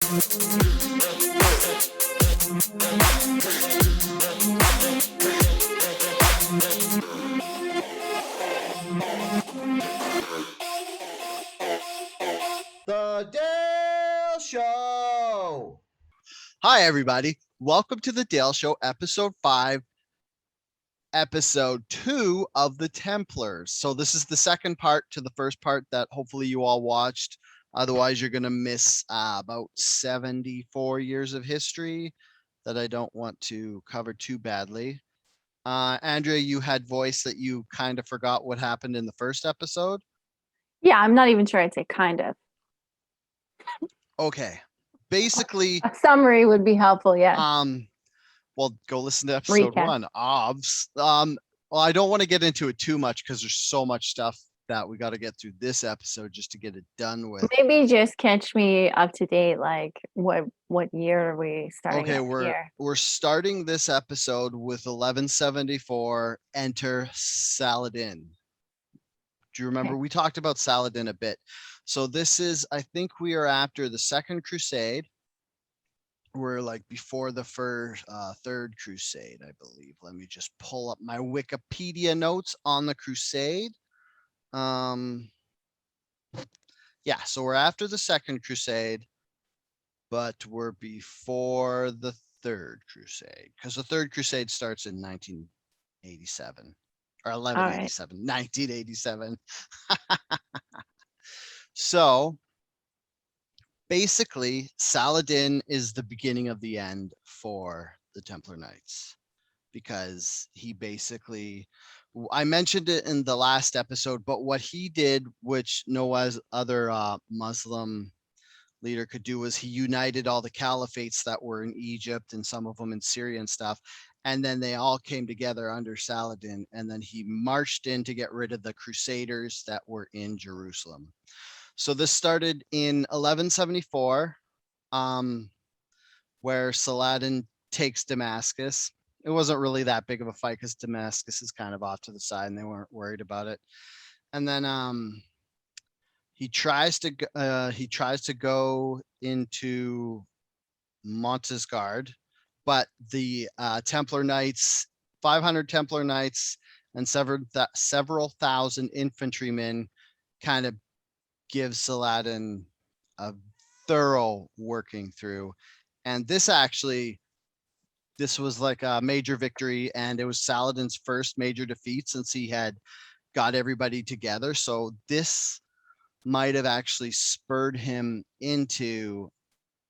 The Dale Show! Hi, everybody. Welcome to the Dale Show, Episode 5, Episode 2 of the Templars. So this is the second part to the first part that hopefully you all watched. Otherwise, you're going to miss about 74 years of history that I don't want to cover too badly. Andrea, you had voice that you kind of forgot what happened in the first episode. Yeah, I'm not even sure I'd say kind of. Okay. Basically, A summary would be helpful, yeah. Well, go listen to episode Recap. 1. Well, I don't want to get into it too much because there's so much stuff that we got to get through this episode just to get it done with. Maybe just catch me up to date, like what year are we starting? Okay, here? we're starting this episode with 1174. Enter Saladin. Do you remember we talked about Saladin a bit? So this is, I think we are after the Second Crusade. We're like before the Third Crusade, I believe. Let me just pull up my Wikipedia notes on the Crusade. Yeah, so we're after the Second Crusade, but we're before the Third Crusade because the Third Crusade starts in 1987 or 1187, 1987. So basically, Saladin is the beginning of the end for the Templar Knights because he basically, I mentioned it in the last episode, but what he did, which no other Muslim leader could do, was he united all the caliphates that were in Egypt and some of them in Syria and stuff. And then they all came together under Saladin. And then he marched in to get rid of the Crusaders that were in Jerusalem. So this started in 1174, where Saladin takes Damascus. It wasn't really that big of a fight because Damascus is kind of off to the side and they weren't worried about it. And then he tries to go into Montesgard, but the Templar Knights, 500 Templar Knights, and several thousand infantrymen kind of give Saladin a thorough working through. And this was like a major victory, and it was Saladin's first major defeat since he had got everybody together. So this might have actually spurred him into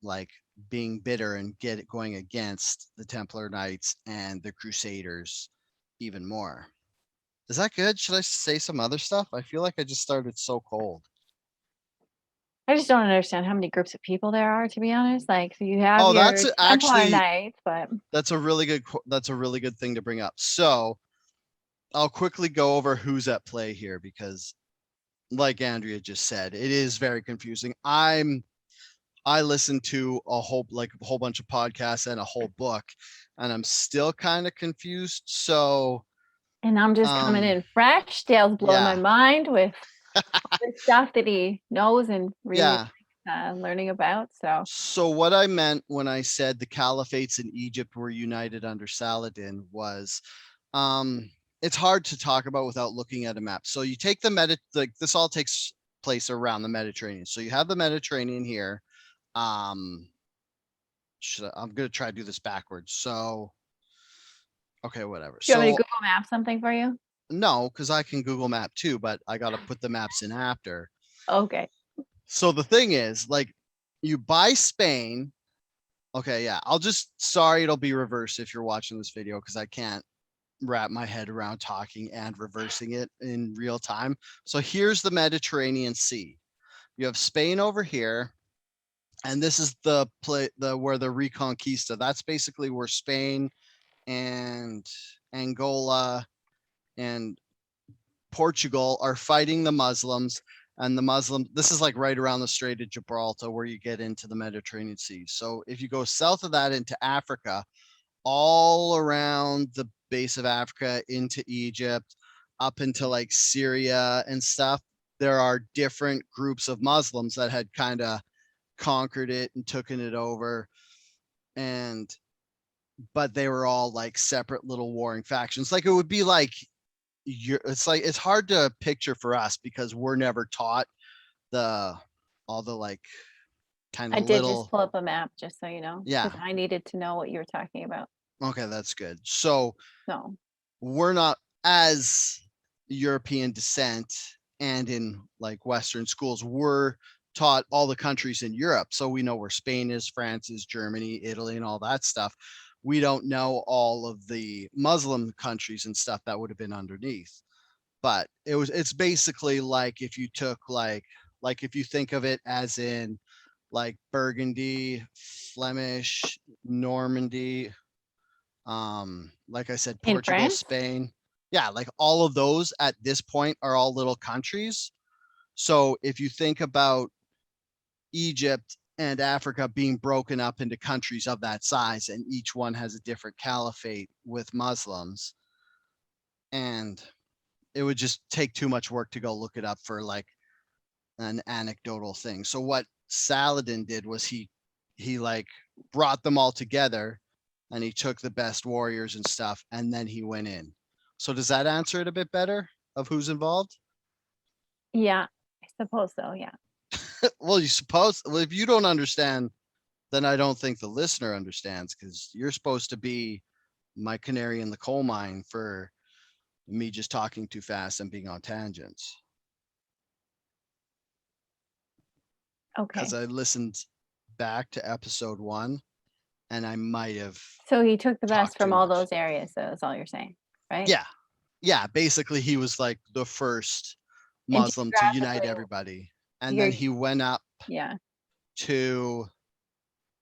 like being bitter and going against the Templar Knights and the Crusaders even more. Is that good? Should I say some other stuff? I feel like I just started so cold. I just don't understand how many groups of people there are, to be honest. Like, so you have that's your actually Templar Knights, but that's a really good thing to bring up. So I'll quickly go over who's at play here because, like Andrea just said, it is very confusing. I listened to a whole bunch of podcasts and a whole book, and I'm still kind of confused. So, and I'm just coming in fresh. Dale's blowing my mind with the stuff that he knows and really learning about. So what I meant when I said the caliphates in Egypt were united under Saladin was, it's hard to talk about without looking at a map. So you take this all takes place around the Mediterranean. So you have the Mediterranean here. I'm going to try to do this backwards. So, okay, whatever. Do you want me to Google Map something for you? No, because I can Google Map too, but I got to put the maps in after. Okay. So the thing is, like, you buy Spain. Okay, yeah. It'll be reversed if you're watching this video because I can't wrap my head around talking and reversing it in real time. So here's the Mediterranean Sea. You have Spain over here, and this is where the Reconquista. That's basically where Spain and Angola and Portugal are fighting the Muslims. And this is like right around the Strait of Gibraltar where you get into the Mediterranean Sea. So if you go south of that into Africa, all around the base of Africa into Egypt, up into like Syria and stuff, there are different groups of Muslims that had kind of conquered it and taken it over, but they were all like separate little warring factions. Like it would be like it's hard to picture for us because we're never taught all the like kind I of did just little. pull up a map just so you know, Yeah. because I needed to know what you were talking about. Okay, that's good. So No. we're not as European descent, and in like Western schools, we're taught all the countries in Europe. So we know where Spain is, France is, Germany, Italy, and all that stuff. We don't know all of the Muslim countries and stuff that would have been underneath. But it's basically like if you took like if you think of it as in like Burgundy, Flemish, Normandy, like I said, In Portugal, France? Spain. Yeah, like all of those at this point are all little countries. So if you think about Egypt and Africa being broken up into countries of that size, and each one has a different caliphate with Muslims, and it would just take too much work to go look it up for like an anecdotal thing. So what Saladin did was he like brought them all together, and he took the best warriors and stuff, and then he went in. So does that answer it a bit better of who's involved? Yeah, I suppose so. Yeah. Well, if you don't understand, then I don't think the listener understands, because you're supposed to be my canary in the coal mine for me just talking too fast and being on tangents. Okay. Because I listened back to episode 1, and I might have. So he took the best talked from too all much. those areas. So that's all you're saying, right? Yeah. Basically, he was like the first And Muslim to unite geographically, everybody, and you're- then he went up Yeah. to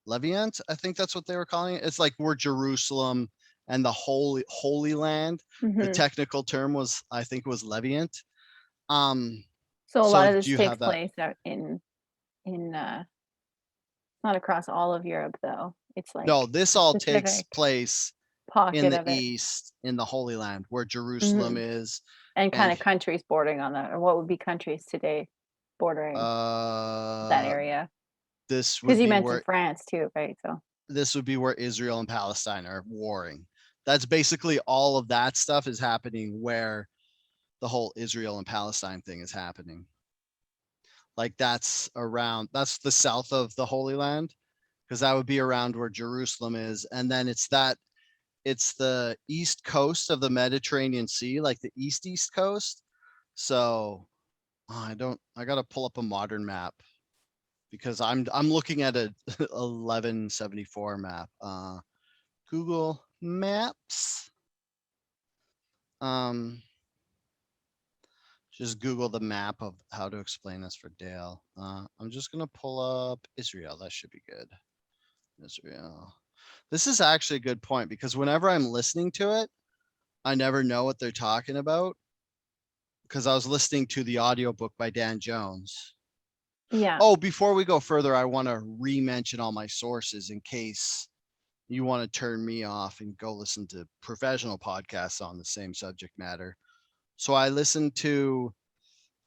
Levant. I think that's what they were calling it. It's like where Jerusalem and the Holy Land. The Mhm. technical term was, I think, it was Levant. So a lot of do this you takes have that? place out in not across all of Europe though. It's like No, this all takes specific place in pocket the of it. east, in the Holy Land, where Jerusalem is. And kind And of countries bordering on that, or what would be countries today bordering that area? This would Because you be mentioned where France too, right? So this would be where Israel and Palestine are warring. That's basically all of that stuff is happening where the whole Israel and Palestine thing is happening. Like that's the south of the Holy Land, because that would be around where Jerusalem is. And then it's the east coast of the Mediterranean Sea, like the east coast. So I gotta pull up a modern map, because I'm looking at a 1174 map. Google Maps. Just Google the map of how to explain this for Dale. I'm just gonna pull up Israel. That should be good. Israel. This is actually a good point, because whenever I'm listening to it, I never know what they're talking about, because I was listening to the audiobook by Dan Jones. yeah. Oh, before we go further, I want to re-mention all my sources in case you want to turn me off and go listen to professional podcasts on the same subject matter. So I listened to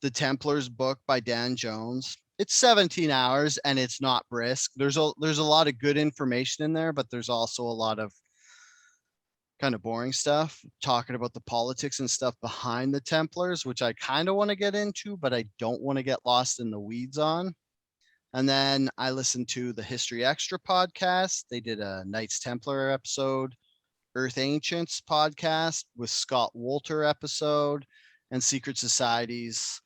the Templars book by Dan Jones. It's 17 hours and it's not brisk. There's a lot of good information in there, but there's also a lot of kind of boring stuff talking about the politics and stuff behind the Templars, which I kind of want to get into, but I don't want to get lost in the weeds on. And then I listened to the History Extra podcast. They did a Knights Templar episode, Earth Ancients podcast with Scott Wolter episode, and Secret Societies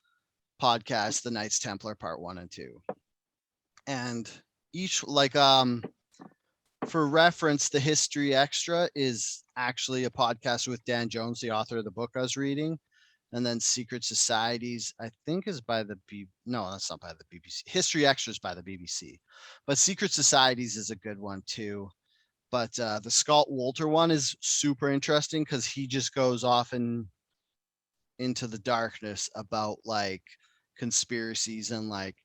podcast, the Knights Templar part 1 and 2. And each, like, for reference, the History Extra is actually a podcast with Dan Jones, the author of the book I was reading. And then Secret Societies, I think, is by the no, that's not by the BBC. History Extra is by the BBC, but Secret Societies is a good one too. But the Scott Wolter one is super interesting, because he just goes off into the darkness about like conspiracies, and like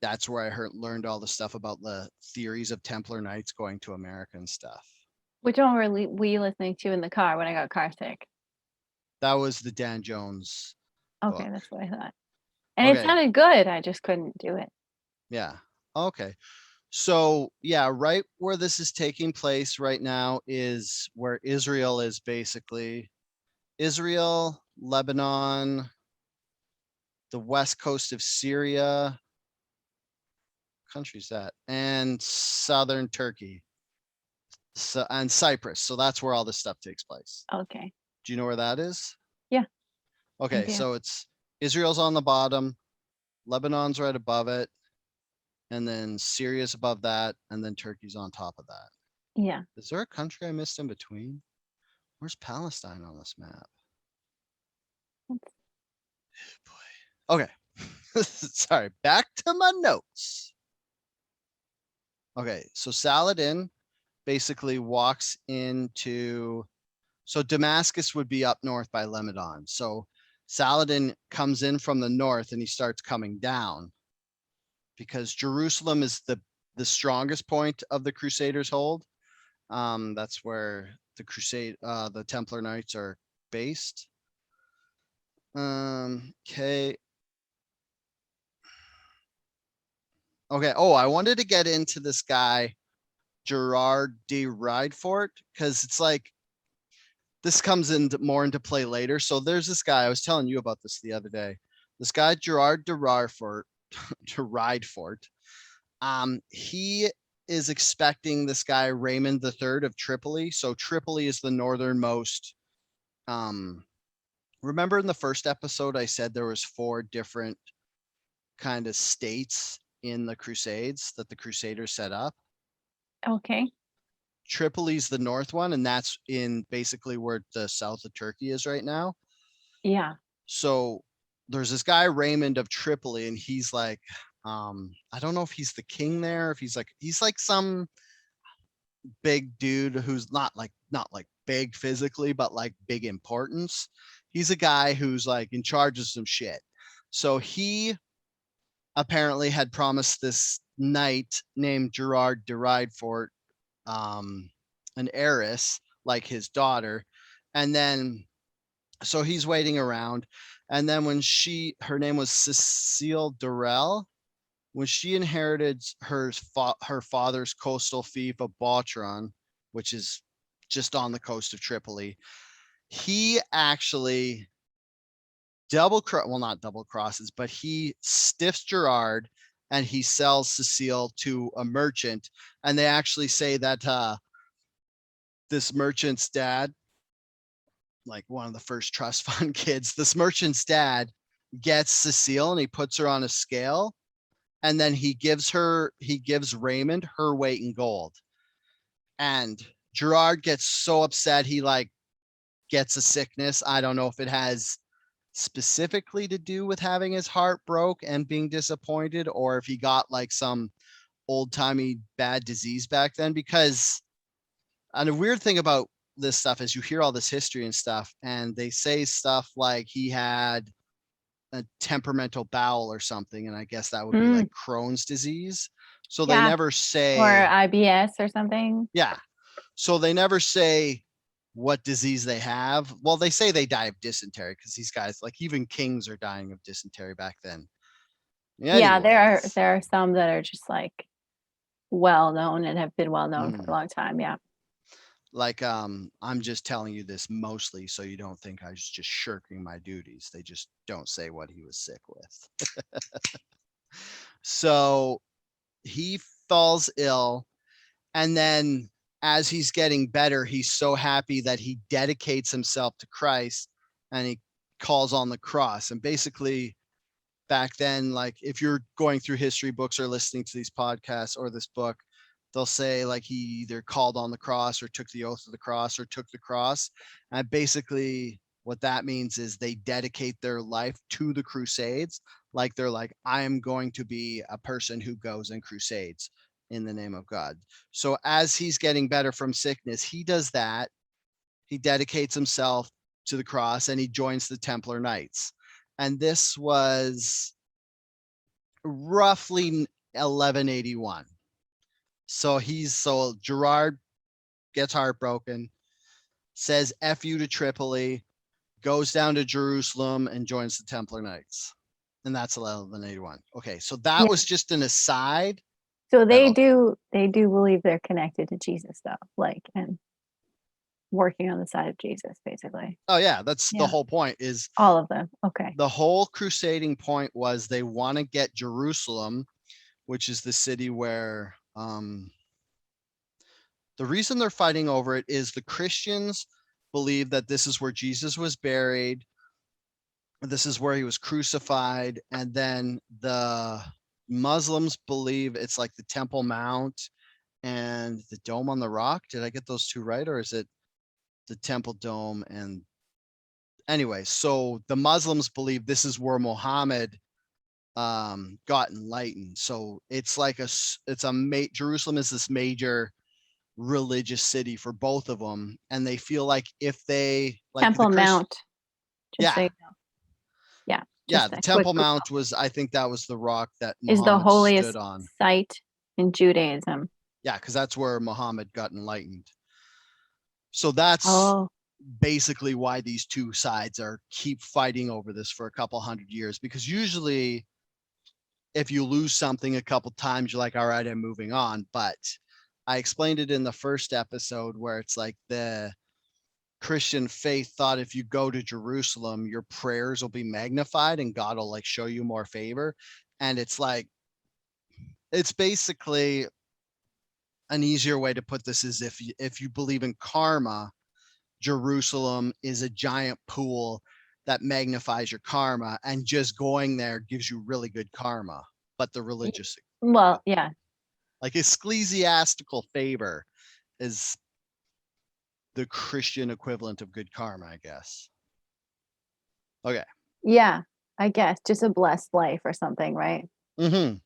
that's where I learned all the stuff about the theories of Templar Knights going to America and stuff. Which one were you listening to in the car when I got car sick? That was the Dan Jones Okay, book. that's what I thought. And it sounded good. I just couldn't do it. Yeah. Okay. So yeah, right where this is taking place right now is where Israel is basically. Israel, Lebanon, the west coast of Syria, country's that, and southern Turkey. So, and Cyprus. So that's where all this stuff takes place. Okay. Do you know where that is? Yeah. Okay, so it's Israel's on the bottom, Lebanon's right above it, and then Syria's above that, and then Turkey's on top of that. Yeah. Is there a country I missed in between? Where's Palestine on this map? Boy. Okay. Sorry, back to my notes. Okay, so Saladin basically walks into, so Damascus would be up north by Lebanon. So Saladin comes in from the north and he starts coming down because Jerusalem is the strongest point of the Crusaders' hold. That's where the Templar Knights are based. Okay. Okay. Oh, I wanted to get into this guy, Gerard de Rydefort, because it's like this comes into play later. So there's this guy. I was telling you about this the other day. This guy, Gerard de Rydefort, he is expecting this guy, Raymond III of Tripoli. So Tripoli is the northernmost. Remember in the first episode, I said there was 4 different kind of states in the Crusades that the Crusaders set up. Okay. Tripoli's the north one, and that's in basically where the south of Turkey is right now. Yeah. So there's this guy Raymond of Tripoli, and he's like, I don't know if he's the king there, if he's like some big dude who's not like big physically, but like big importance. He's a guy who's like in charge of some shit. So he apparently had promised this knight named Gerard de Rydefort an heiress like his daughter, and then so he's waiting around, and then when her name was Cecile Durrell, when she inherited her father's coastal fief of Bautron, which is just on the coast of Tripoli, he actually not double crosses, but he stiffs Gerard and he sells Cecile to a merchant, and they actually say that this merchant's dad, like one of the first trust fund kids, this merchant's dad gets Cecile and he puts her on a scale, and then he gives Raymond her weight in gold. And Gerard gets so upset he like gets a sickness. I don't know if it has specifically to do with having his heart broke and being disappointed, or if he got like some old-timey bad disease back then. Because and a weird thing about this stuff is you hear all this history and stuff, and they say stuff like he had a temperamental bowel or something, and I guess that would be like Crohn's disease. So they never say, or IBS or something. Yeah. So they never say what disease they have. Well, they say they die of dysentery because these guys, like even kings, are dying of dysentery back then. Yeah, there are some that are just like well known and have been well known for a long time. Yeah. Like I'm just telling you this mostly so you don't think I was just shirking my duties. They just don't say what he was sick with. So he falls ill, and then as he's getting better, he's so happy that he dedicates himself to Christ and he calls on the cross. And basically back then, like if you're going through history books or listening to these podcasts or this book, they'll say like he either called on the cross or took the oath of the cross or took the cross. And basically what that means is they dedicate their life to the Crusades. Like they're like, I am going to be a person who goes and crusades in the name of God. So as he's getting better from sickness, he does that. He dedicates himself to the cross and he joins the Templar Knights. And this was roughly 1181. So Gerard gets heartbroken, says F you to Tripoli, goes down to Jerusalem and joins the Templar Knights. And that's 1181. Okay, so that was just an aside So they do believe they're connected to Jesus though, like, and working on the side of Jesus, basically. Oh yeah, that's the whole point. Is all of them. Okay. The whole crusading point was they want to get Jerusalem, which is the city where the reason they're fighting over it is the Christians believe that this is where Jesus was buried, this is where he was crucified, and then the Muslims believe it's like the Temple Mount and the Dome on the Rock. Did I get those two right, or is it the Temple Dome? And anyway, so the Muslims believe this is where Muhammad got enlightened. So it's like Jerusalem is this major religious city for both of them, and they feel like if they like Temple Mount. Yeah. So you know. Yeah. Yeah, the Temple Mount was, I think that was the rock that Muhammad is the holiest stood on. Site in Judaism. Yeah, because that's where Muhammad got enlightened. So that's basically why these two sides keep fighting over this for a couple hundred years, because usually if you lose something a couple times, you're like, all right, I'm moving on. But I explained it in the first episode where it's like the Christian faith thought if you go to Jerusalem, your prayers will be magnified and God will like show you more favor. And it's like, it's basically an easier way to put this is if you believe in karma, Jerusalem is a giant pool that magnifies your karma, and just going there gives you really good karma. But the religious, well, yeah, like ecclesiastical favor is the Christian equivalent of good karma, I guess. Okay. Yeah, I guess just a blessed life or something, right? Mm-hmm.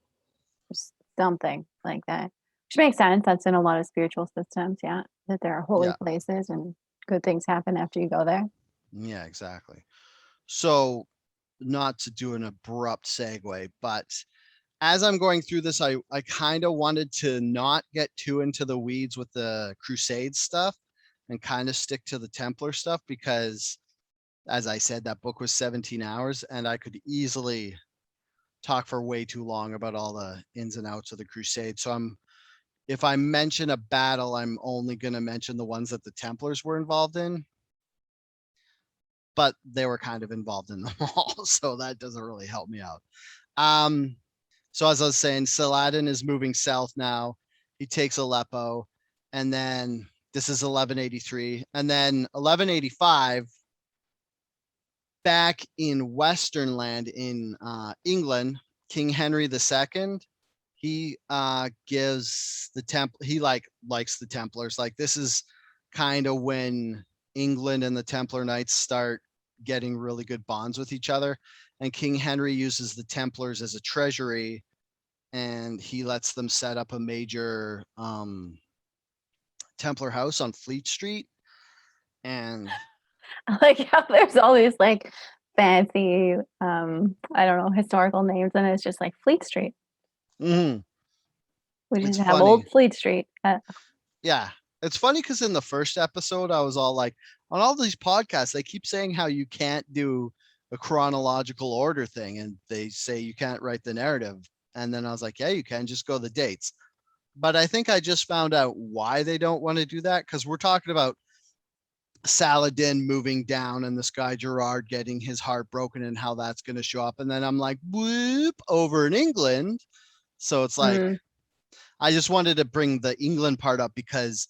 Just something like that, which makes sense. That's in a lot of spiritual systems. Yeah, that there are holy places and good things happen after you go there. Yeah, exactly. So, not to do an abrupt segue, but as I'm going through this, I kind of wanted to not get too into the weeds with the Crusade stuff and kind of stick to the Templar stuff, because as I said, that book was 17 hours and I could easily talk for way too long about all the ins and outs of the Crusade. So if I mention a battle, I'm only going to mention the ones that the Templars were involved in, but they were kind of involved in them all. So that doesn't really help me out. So as I was saying, Saladin is moving south now. He takes Aleppo, and then this is 1183. And then 1185, back in Western land in England, King Henry II, he gives he likes the Templars. Like, this is kind of when England and the Templar Knights start getting really good bonds with each other. And King Henry uses the Templars as a treasury, and he lets them set up a major Templar house on Fleet Street. And I like how there's all these like fancy, I don't know, historical names, and it's just like Fleet Street. Mm-hmm. We just have old Fleet Street. Yeah, it's funny because in the first episode, I was all like, on all these podcasts, they keep saying how you can't do a chronological order thing, and they say you can't write the narrative. And then I was like, yeah, you can, just go the dates. But I think I just found out why they don't want to do that, because we're talking about Saladin moving down and this guy Gerard getting his heart broken and how that's going to show up. And then I'm like, whoop, over in England. So it's like, I just wanted to bring the England part up, because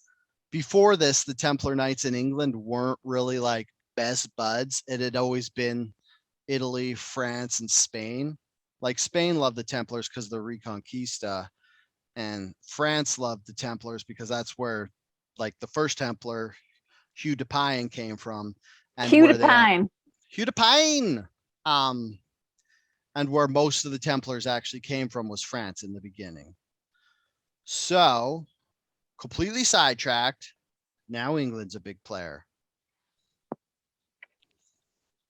before this, the Templar Knights in England weren't really like best buds. It had always been Italy, France, and Spain. Like, Spain loved the Templars because of the Reconquista, and France loved the Templars because that's where like the first Templar, Hugh de Payne, came from. And Hugh de Payne. Hugh de Payne. And where most of the Templars actually came from was France in the beginning. So, completely sidetracked. Now England's a big player.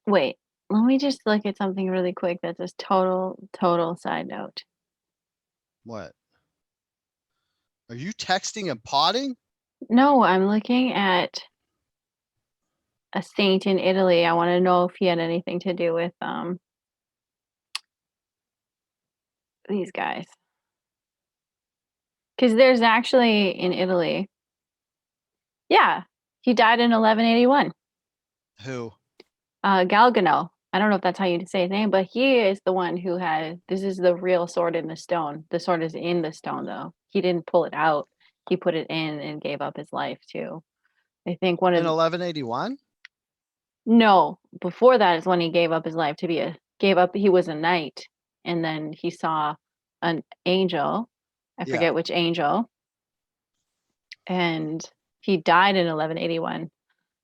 Wait, let me just look at something really quick that's just total side note. What? Are you texting and potting? No, I'm looking at a saint in Italy. I want to know if he had anything to do with these guys. Because there's actually in Italy. Yeah, he died in 1181. Who? Galgano. I don't know if that's how you say his name, but he is the one who this is the real sword in the stone. The sword is in the stone, though. He didn't pull it out. He put it in and gave up his life, too. I think In 1181? No, before that is when he gave up his life he was a knight, and then he saw an angel. I forget which angel. And he died in 1181.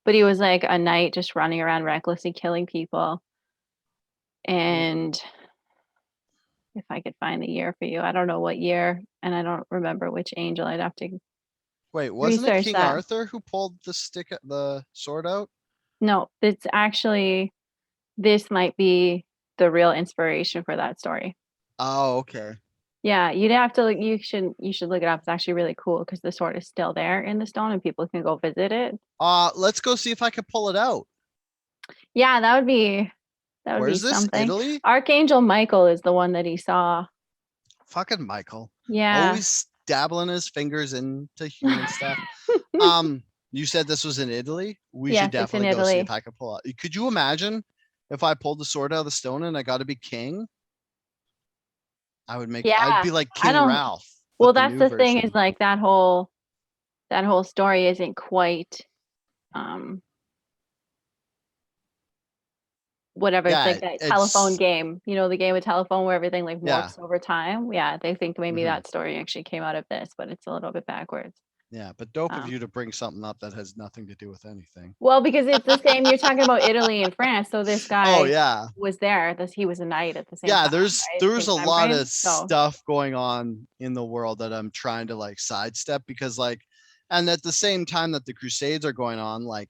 But he was like a knight just running around recklessly killing people. And if I could find the year for you, I don't know what year, and I don't remember which angel. I'd have to Wait, wasn't it research King that. Arthur who pulled the sword out? No, it's actually, this might be the real inspiration for that story. Oh, okay. Yeah, you'd have to you should look it up. It's actually really cool because the sword is still there in the stone and people can go visit it. Let's go see if I can pull it out. Yeah, that would be Where's this? something. Italy? Archangel Michael is the one that he saw. Fucking Michael. Yeah. Always dabbling his fingers into human stuff. You said this was in Italy? We should definitely go see if I can pull out. Could you imagine if I pulled the sword out of the stone and I got to be king? I'd be like King Ralph. Well, that's the thing is like that whole story isn't quite whatever. It's like that telephone game, the game of telephone where everything like morphs over time. Yeah, they think maybe that story actually came out of this, but it's a little bit backwards. Yeah, but dope of you to bring something up that has nothing to do with anything. Well, because it's the same. You're talking about Italy and France, so this guy was there. He was a knight at the same time. Yeah, there's a lot of stuff going on in the world that I'm trying to like sidestep because and at the same time that the Crusades are going on, like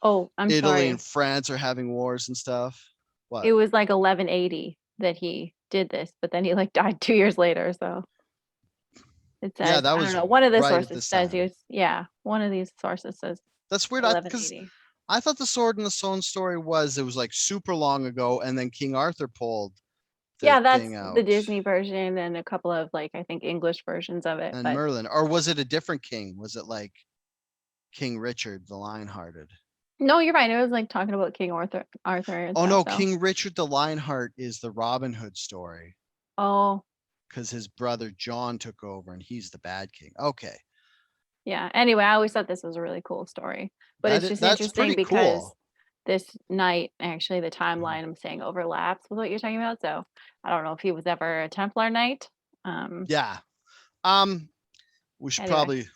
Italy and France are having wars and stuff. What? It was like 1180 that he did this, but then he like died 2 years later. So it says, I don't know. One of the sources says he was, one of these sources says that's weird because I thought the sword in the stone story it was like super long ago, and then King Arthur pulled. That's the Disney version and a couple of like I think English versions of it. And Merlin, or was it a different king? Was it like King Richard the Lionhearted? No, you're right. It was like talking about King Arthur. Oh no, King Richard the Lionheart is the Robin Hood story. Oh. Because his brother John took over and he's the bad king. Okay. Yeah. Anyway, I always thought this was a really cool story, but it's just interesting because this knight, actually, the timeline I'm saying overlaps with what you're talking about. So I don't know if he was ever a Templar Knight. Yeah. We should probably.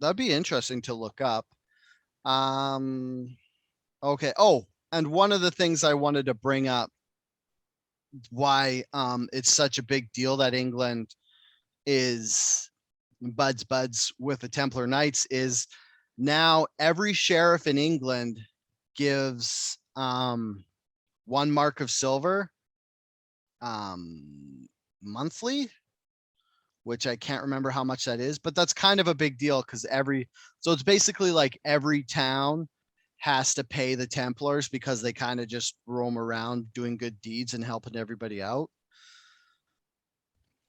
That'd be interesting to look up. Okay. Oh, and one of the things I wanted to bring up why it's such a big deal that England is buds with the Templar Knights is now every sheriff in England gives 1 mark of silver monthly, which I can't remember how much that is, but that's kind of a big deal because so it's basically like every town has to pay the Templars because they kind of just roam around doing good deeds and helping everybody out.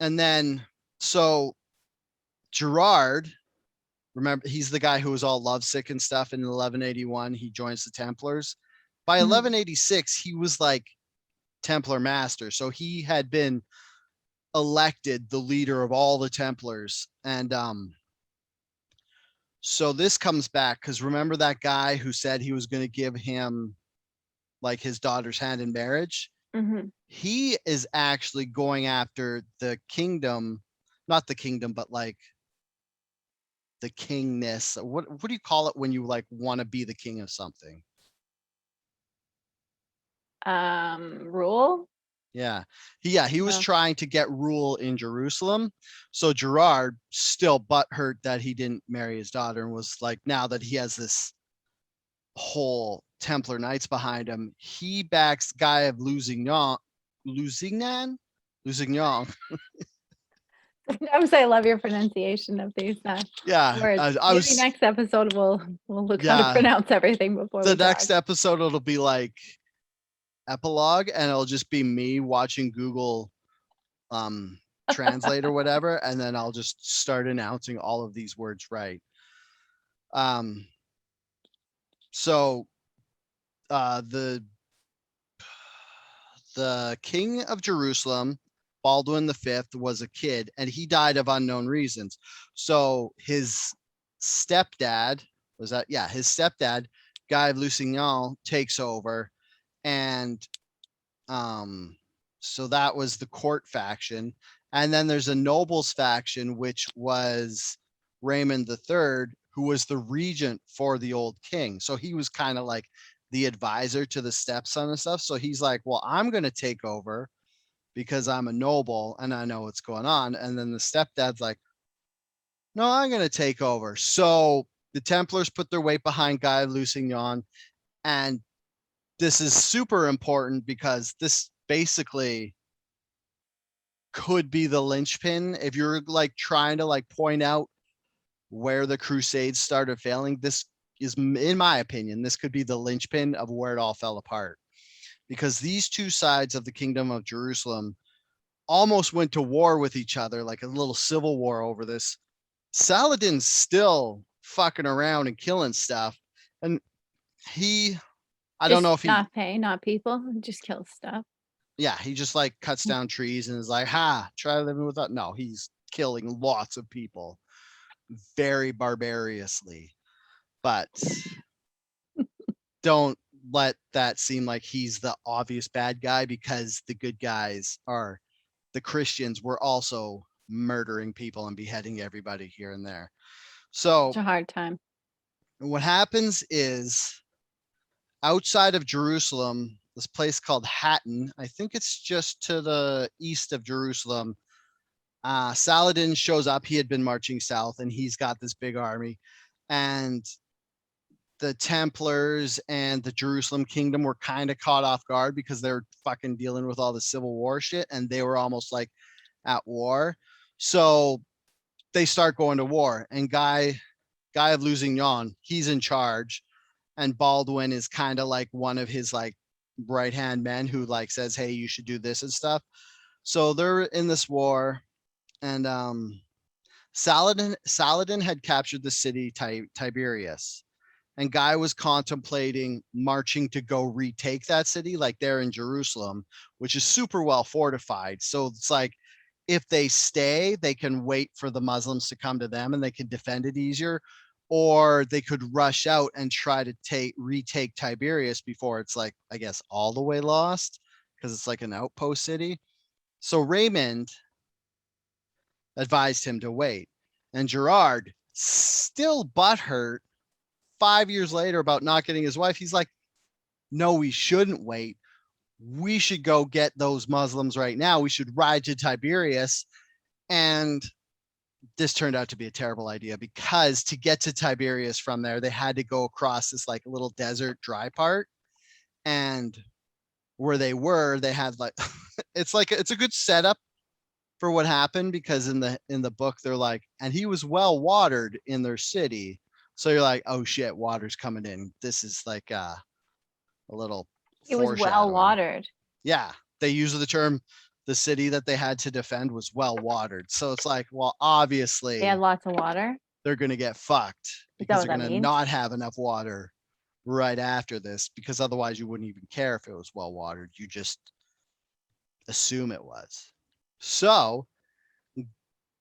And then, so Gerard, remember, he's the guy who was all lovesick and stuff in 1181. He joins the Templars. By 1186, he was like Templar master. So he had been elected the leader of all the Templars. And so this comes back because remember that guy who said he was going to give him like his daughter's hand in marriage? Mm-hmm. He is actually going after the kingdom, not the kingdom, but like the kingness. What do you call it when you like want to be the king of something? Rule? Yeah. He was trying to get rule in Jerusalem. So Gerard still butthurt that he didn't marry his daughter and was like, now that he has this whole Templar Knights behind him, he backs guy of Lusignan. Sometimes I love your pronunciation of these words. Maybe next episode we'll look how to pronounce everything before the next episode. It'll be like epilogue and it'll just be me watching Google translate or whatever, and then I'll just start announcing all of these words right. Um, so the king of Jerusalem, Baldwin V, was a kid, and he died of unknown reasons. So his stepdad his stepdad, Guy of Lusignan, takes over, and so that was the court faction. And then there's a nobles faction, which was Raymond III, who was the regent for the old king. So he was kind of like the advisor to the stepson and stuff. So he's like, well, I'm going to take over because I'm a noble and I know what's going on. And then the stepdad's like, no, I'm going to take over. So the Templars put their weight behind Guy of Lusignan. And this is super important because this basically could be the linchpin. If you're like trying to like point out where the Crusades started failing, this is, in my opinion, this could be the linchpin of where it all fell apart. Because these two sides of the kingdom of Jerusalem almost went to war with each other, like a little civil war over this. Saladin's still fucking around and killing stuff. And I don't know if not pay, not people, just kill stuff. Yeah, he just like cuts down trees and is like, ha, try living without. No, he's killing lots of people very barbarously. But don't let that seem like he's the obvious bad guy, because the good guys are the Christians were also murdering people and beheading everybody here and there. So it's a hard time. What happens is, outside of Jerusalem, this place called Hatton, I think it's just to the east of Jerusalem, Saladin shows up. He had been marching south and he's got this big army. And the Templars and the Jerusalem kingdom were kind of caught off guard because they're fucking dealing with all the civil war shit and they were almost like at war. So they start going to war, and Guy of Lusignan, he's in charge, and Baldwin is kind of like one of his like right hand men who like says, hey, you should do this and stuff. So they're in this war, and Saladin had captured the city Tiberias, and Guy was contemplating marching to go retake that city, like they're in Jerusalem, which is super well fortified. So it's like, if they stay, they can wait for the Muslims to come to them and they can defend it easier, or they could rush out and try to retake Tiberias before it's like, I guess, all the way lost, because it's like an outpost city. So Raymond advised him to wait. And Gerard, still butthurt 5 years later about not getting his wife, he's like, no, we shouldn't wait. We should go get those Muslims right now. We should ride to Tiberias. And this turned out to be a terrible idea, because to get to Tiberias from there, they had to go across this like little desert dry part. And where they were, they had like, it's a good setup for what happened, because in the book they're like, and he was well watered in their city. So you're like, oh shit, water's coming in. This is like a little It was well watered. Yeah, they use the term, the city that they had to defend was well watered. So it's like, well, obviously they had lots of water. They're going to get fucked because they're going to means? not have enough water right after this, because otherwise you wouldn't even care if it was well watered. You just assume it was. So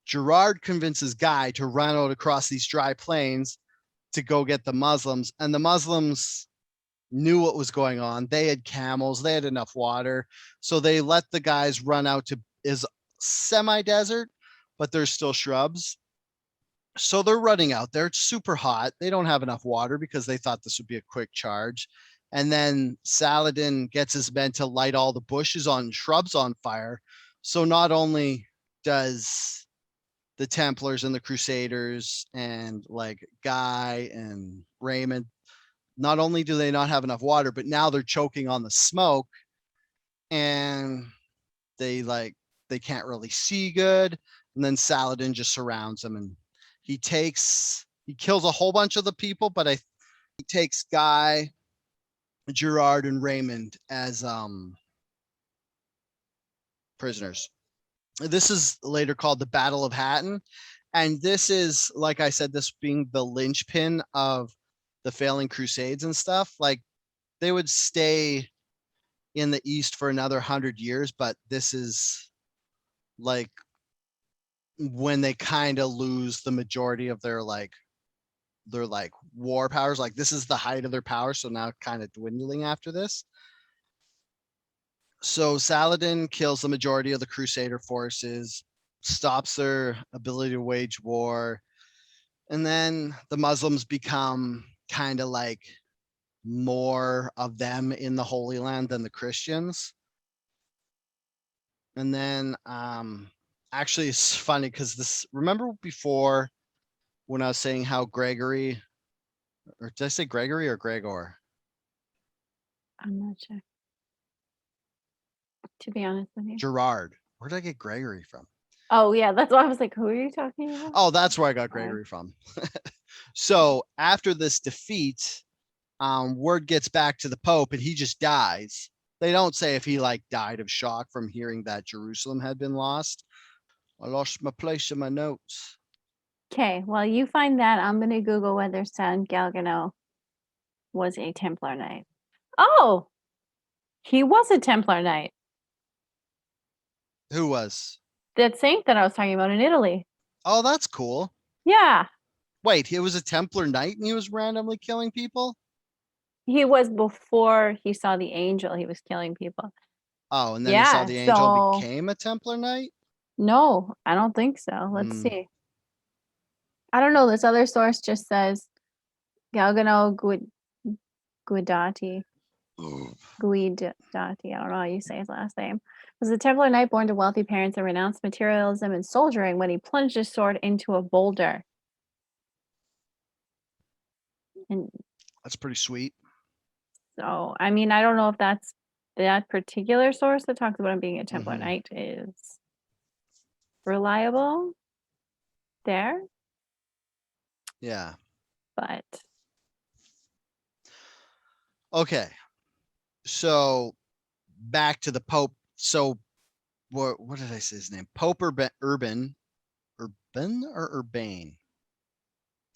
Gerard convinces Guy to run out across these dry plains to go get the Muslims, and the Muslims knew what was going on. They had camels, they had enough water, so they let the guys run out to is semi-desert, but there's still shrubs. So they're running out there. It's super hot. They don't have enough water because they thought this would be a quick charge. And then Saladin gets his men to light all the bushes on shrubs on fire. So not only does the Templars and the Crusaders and like Guy and Raymond, not only do they not have enough water, but now they're choking on the smoke, and they can't really see good. And then Saladin just surrounds them, and he kills a whole bunch of the people, but he takes Guy, Gerard, and Raymond as prisoners. This is later called the Battle of Hatton. And this is, like I said, this being the linchpin of the failing Crusades and stuff. Like they would stay in the East for another 100 years, but this is like when they kind of lose the majority of their war powers. Like this is the height of their power, so now kind of dwindling after this. So Saladin kills the majority of the Crusader forces, stops their ability to wage war, and then the Muslims become kind of like more of them in the Holy Land than the Christians. And then actually it's funny because this, remember before when I was saying how Gregory, or did I say Gregory or Gregor? I'm not sure. To be honest with you. Gerard. Where did I get Gregory from? Oh yeah, that's why I was like, who are you talking about? Oh, that's where I got Sorry. Gregory from. So after this defeat, word gets back to the Pope and he just dies. They don't say if he like died of shock from hearing that Jerusalem had been lost. I lost my place in my notes. Okay, while you find that, I'm gonna Google whether San Galgano was a Templar Knight. Oh, he was a Templar Knight. Who was? That saint that I was talking about in Italy. Oh, that's cool. Yeah, Wait, he was a Templar Knight and he was randomly killing people? he was before he saw the angel. He was killing people. Oh, and then he saw Yeah, the angel and so became a Templar Knight? no, I don't think so. Let's Hmm. see. I don't know. This other source just says Galgano Guidati. Guidati. I don't know how you say his last name. Was a Templar Knight born to wealthy parents and renounced materialism and soldiering when he plunged his sword into a boulder. And That's pretty sweet. so, I mean, I don't know if that's that particular source that talks about him being a Templar Mhm. Knight is reliable there, Yeah. but Okay. So back to the Pope. So what did I say his name? Pope Urban or Urbane?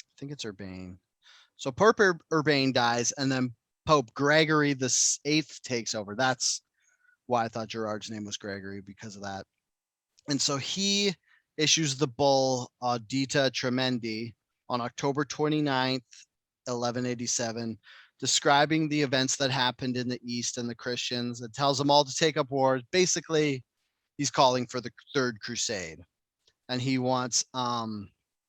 I think it's Urbane. So Pope Urbane dies, and then Pope Gregory the Eighth takes over. That's why I thought Gerard's name was Gregory, because of that. And so he issues the bull Audita Tremendi on October 29th, 1187, describing the events that happened in the East and the Christians. It tells them all to take up wars. Basically, he's calling for the Third Crusade. And he wants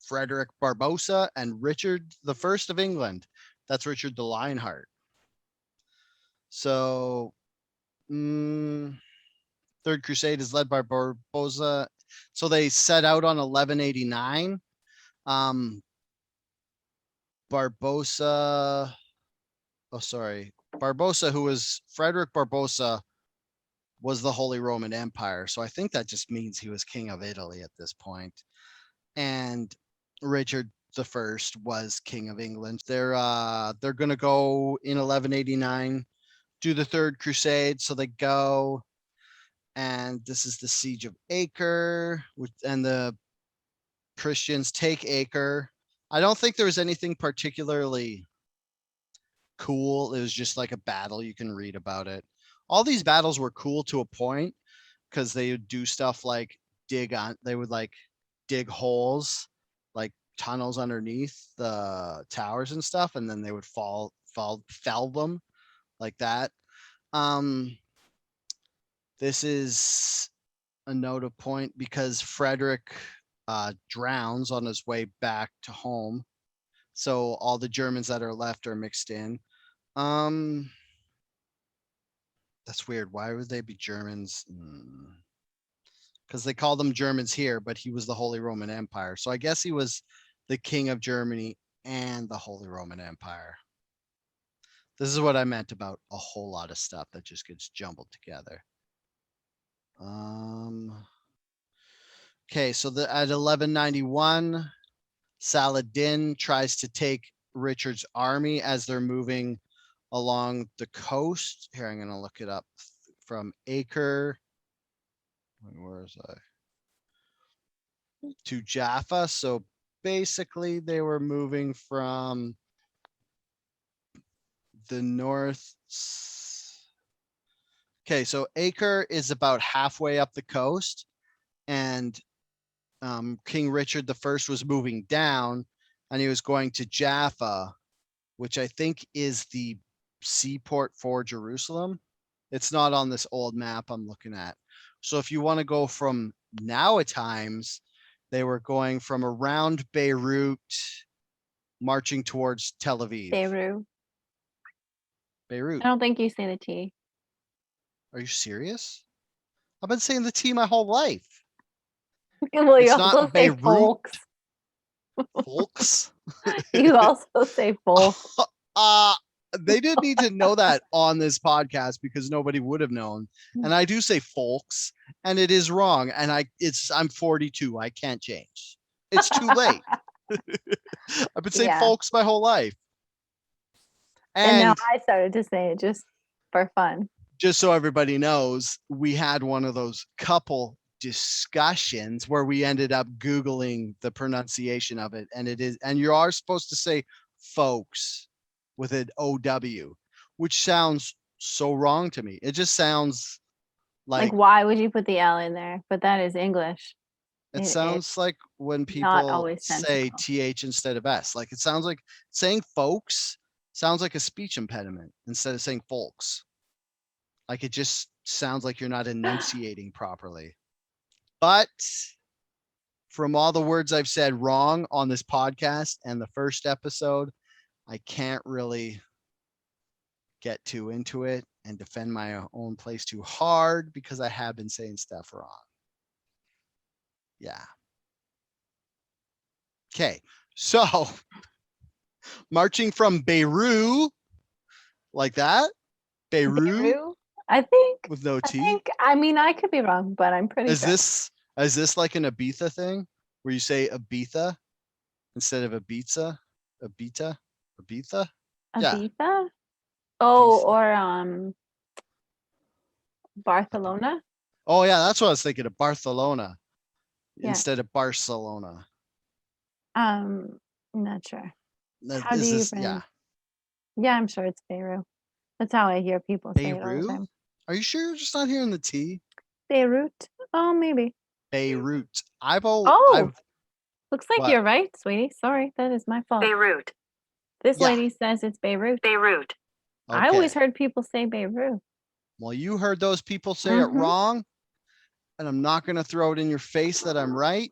Frederick Barbarossa and Richard the First of England. That's Richard the Lionheart. So, Third Crusade is led by Barbosa. So they set out on 1189. Barbosa, Barbosa, who was Frederick Barbosa, was the Holy Roman Empire. So I think that just means he was king of Italy at this point. And Richard the First was king of England. They're going to go in 1189, do the Third Crusade. So they go, and this is the siege of Acre, and the Christians take Acre. I don't think there was anything particularly cool. It was just like a battle. You can read about it. All these battles were cool to a point because they would do stuff like they would like dig holes, like tunnels underneath the towers and stuff, and then they would fell them like that. This is a note of point because Frederick drowns on his way back to home. So all the Germans that are left are mixed in. That's weird. Why would they be Germans? Because they call them Germans here, but he was the Holy Roman Empire. So I guess he was the king of Germany and the Holy Roman Empire. This is what I meant about a whole lot of stuff that just gets jumbled together. Okay, so at 1191, Saladin tries to take Richard's army as they're moving along the coast. Here, I'm going to look it up from Acre. Where is I? to Jaffa. So basically they were moving from the north. Okay, so Acre is about halfway up the coast, and King Richard the First was moving down, and he was going to Jaffa, which I think is the seaport for Jerusalem. It's not on this old map I'm looking at. So if you want to go from now at times, they were going from around Beirut, marching towards Tel Aviv. Beirut. Beirut. I don't think you say the T. Are you serious? I've been saying the T my whole life. Well, you It's also not say Beirut. folks. Folks. You also say folks. They didn't need to know that on this podcast because nobody would have known. And I do say folks, and it is wrong. And I'm 42. I can't change. It's too late. I've been saying folks my whole life. And now I started to say it just for fun. Just so everybody knows, we had one of those couple discussions where we ended up Googling the pronunciation of it. And you are supposed to say folks with an OW, which sounds so wrong to me. It just sounds like why would you put the L in there? But that is English. It sounds like when people say TH instead of S. Like it sounds like saying folks sounds like a speech impediment instead of saying folks. Like it just sounds like you're not enunciating properly. But from all the words I've said wrong on this podcast and the first episode, I can't really get too into it and defend my own place too hard because I have been saying stuff wrong. Yeah. Okay. So marching from Beirut like that. Beirut. I think with no T. I could be wrong, but I'm pretty sure. Is this like an Ibiza thing where you say Ibiza instead of Ibiza? Ibiza? Ibiza? Yeah. Oh, or Barcelona. Oh yeah, that's what I was thinking of. Barcelona instead of Barcelona. I'm not sure. How do you Yeah, I'm sure it's Beirut. That's how I hear people say it all the time. Are you sure you're just not hearing the T? Beirut. Oh, maybe. Beirut. Looks like you're right, sweetie. Sorry, that is my fault. Beirut. This lady says it's Beirut. Beirut. Okay. I always heard people say Beirut. Well, you heard those people say it wrong, and I'm not going to throw it in your face that I'm right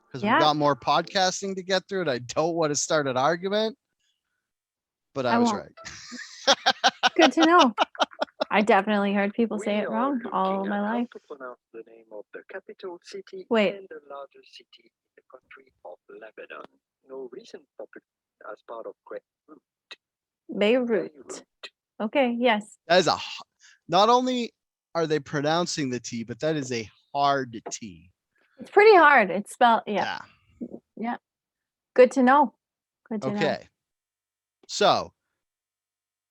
because we've got more podcasting to get through, and I don't want to start an argument. But I was right. Good to know. I definitely heard people say it wrong all my life. To pronounce the name of the capital city Wait. and the largest city in the country of Lebanon. No recent topic as part of Great Root. Beirut. Okay, yes. That is not only are they pronouncing the T, but that is a hard T. It's pretty hard. It's spelled, yeah. Good to know. Good to know. Okay. So,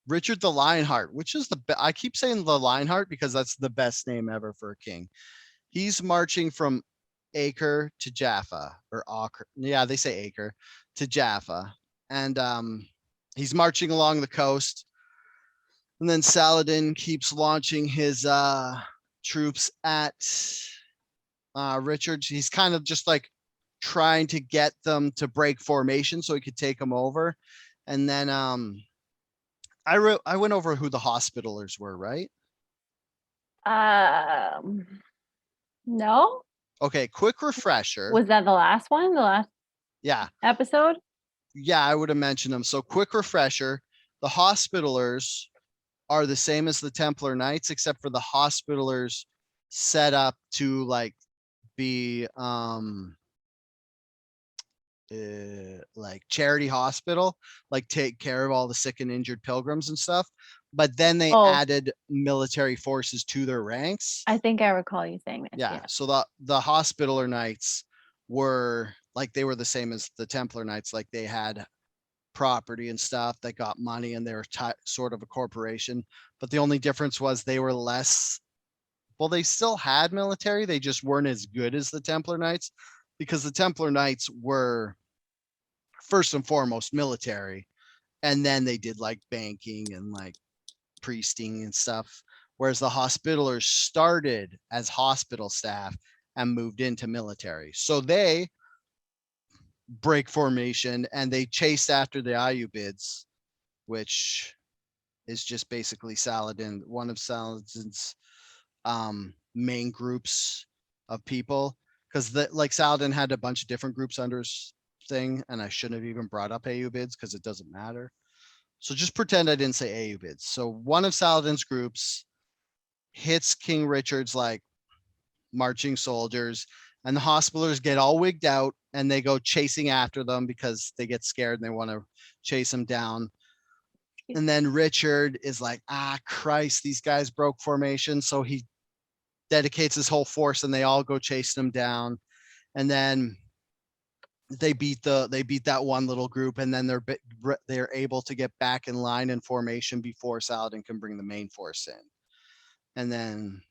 Richard the Lionheart, which is I keep saying the Lionheart because that's the best name ever for a king. He's marching from Acre to Jaffa, or Acre. Yeah, they say Acre to Jaffa. And he's marching along the coast. And then Saladin keeps launching his troops at Richard. He's kind of just like trying to get them to break formation so he could take them over. And then I went over who the Hospitallers were, right? No. Okay, quick refresher. Was that the last one? The last episode? Yeah, I would have mentioned them. So quick refresher. The Hospitallers are the same as the Templar Knights, except for the Hospitallers set up to like be like charity hospital, like take care of all the sick and injured pilgrims and stuff. But then they added military forces to their ranks. I think I recall you saying that. Yeah. So the Hospitaller Knights were like, they were the same as the Templar Knights. Like they had property and stuff, they got money, and they were sort of a corporation. But the only difference was they were less, well, they still had military. They just weren't as good as the Templar Knights because the Templar Knights were first and foremost military, and then they did like banking and like priesting and stuff. Whereas the Hospitallers started as hospital staff and moved into military. So they break formation and they chased after the Ayyubids, which is just basically Saladin, one of Saladin's main groups of people. Because like Saladin had a bunch of different groups under his thing, and I shouldn't have even brought up Ayyubids because it doesn't matter. So just pretend I didn't say Ayyubids. So one of Saladin's groups hits King Richard's like marching soldiers, and the Hospitallers get all wigged out and they go chasing after them because they get scared and they want to chase them down. And then Richard is like, Christ, these guys broke formation. So he dedicates his whole force and they all go chasing him down. And then they beat that one little group, and then they're able to get back in line and formation before Saladin can bring the main force in. And then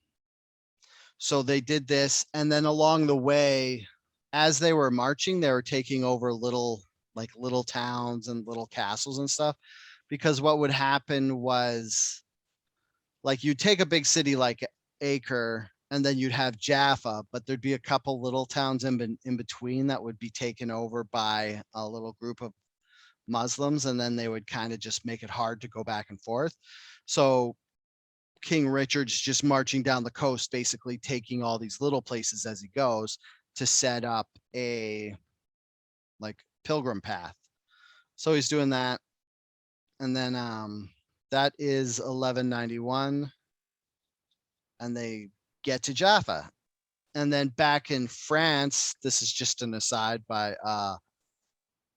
so they did this, and then along the way, as they were marching, they were taking over little towns and little castles and stuff. Because what would happen was, like, you'd take a big city like Acre, and then you'd have Jaffa, but there'd be a couple little towns in between that would be taken over by a little group of Muslims, and then they would kind of just make it hard to go back and forth. So King Richard's just marching down the coast, basically taking all these little places as he goes to set up a like pilgrim path. So he's doing that. And then that is 1191. And they get to Jaffa. And then back in France, this is just an aside, by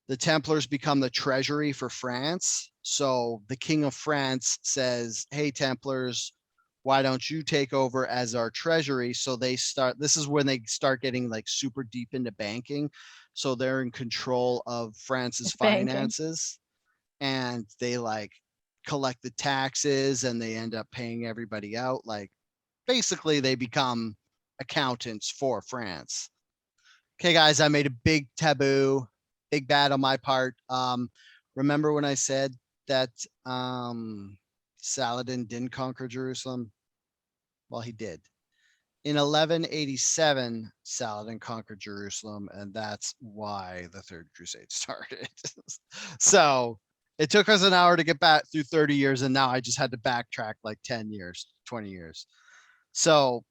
the Templars become the treasury for France. So the King of France says, hey, Templars, why don't you take over as our treasury? So this is when they start getting like super deep into banking. So they're in control of France's finances, and they like collect the taxes and they end up paying everybody out. Like, basically they become accountants for France. Okay, guys, I made a big taboo, big bad on my part. Remember when I said that Saladin didn't conquer Jerusalem? Well, he did. In 1187, Saladin conquered Jerusalem, and that's why the Third Crusade started. So it took us an hour to get back through 30 years, and now I just had to backtrack like 10 years, 20 years. So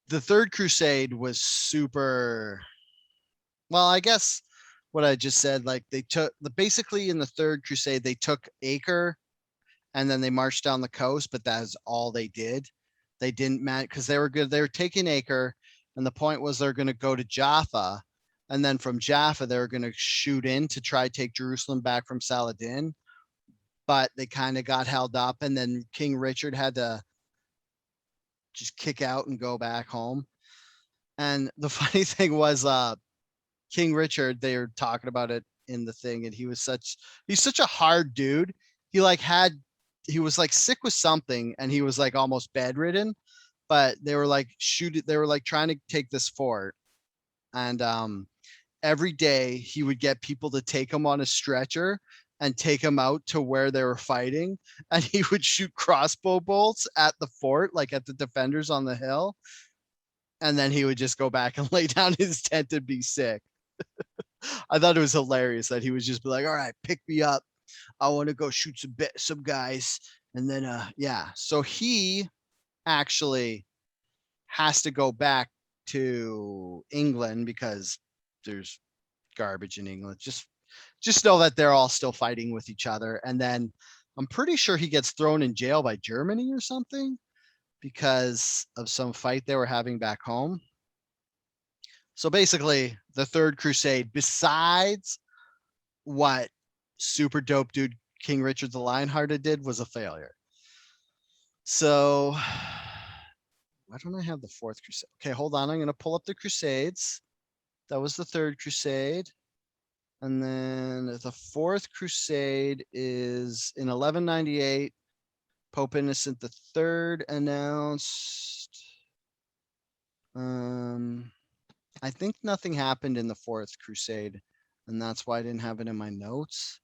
the Third Crusade was super, well, I guess what I just said, like they took basically in the Third Crusade, they took Acre and then they marched down the coast, but that's all they did. They didn't manage because they were good. They were taking Acre, and the point was they're going to go to Jaffa, and then from Jaffa they were going to shoot in to try to take Jerusalem back from Saladin, but they kind of got held up, and then King Richard had to just kick out and go back home. And the funny thing was, King Richard, they were talking about it in the thing, and he's such a hard dude. He was like sick with something, and he was like almost bedridden, but they were like trying to take this fort. And every day he would get people to take him on a stretcher and take him out to where they were fighting, and he would shoot crossbow bolts at the fort, like at the defenders on the hill, and then he would just go back and lay down his tent and be sick. I thought it was hilarious that he would just be like, all right, pick me up, I want to go shoot some guys. And then yeah, so he actually has to go back to England because there's garbage in England. Just know that they're all still fighting with each other. And then I'm pretty sure he gets thrown in jail by Germany or something because of some fight they were having back home. So basically, the Third Crusade, besides what super dope dude King Richard the Lionhearted did, was a failure. So why don't I have the Fourth Crusade? Okay, hold on. I'm going to pull up the Crusades. That was the Third Crusade. And then the Fourth Crusade is in 1198. Pope Innocent III announced. I think nothing happened in the Fourth Crusade, and that's why I didn't have it in my notes.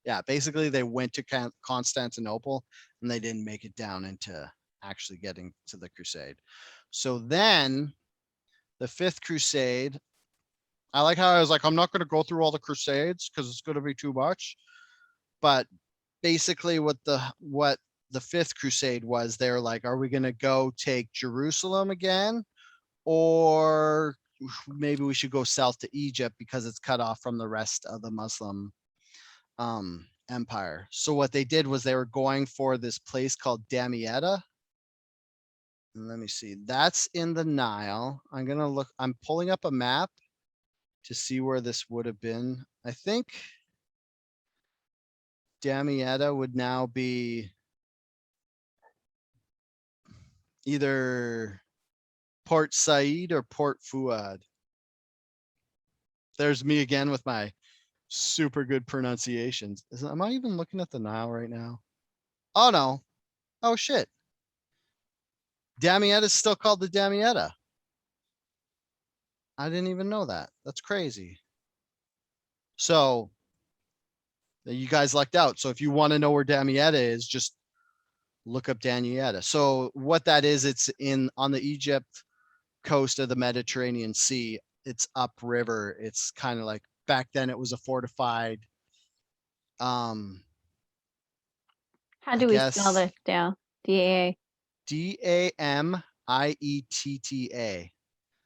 Yeah, basically they went to Constantinople and they didn't make it down into actually getting to the Crusade. So then the Fifth Crusade, I like how I was like, I'm not going to go through all the Crusades because it's going to be too much. But basically what the Fifth Crusade was, they're like, are we going to go take Jerusalem again? Or maybe we should go south to Egypt because it's cut off from the rest of the Muslim empire. So what they did was they were going for this place called Damietta. And let me see. That's in the Nile. I'm pulling up a map to see where this would have been. I think Damietta would now be either Port Said or Port Fuad. There's me again with my super good pronunciations. Am I even looking at the Nile right now? Oh no. Oh shit. Damietta is still called the Damietta. I didn't even know that. That's crazy. So you guys lucked out. So if you want to know where Damietta is, just look up Damietta. So what that is, it's on the Egypt coast of the Mediterranean Sea. It's upriver. It's kind of like back then it was a fortified How do we spell this down? D-A-A. Damietta.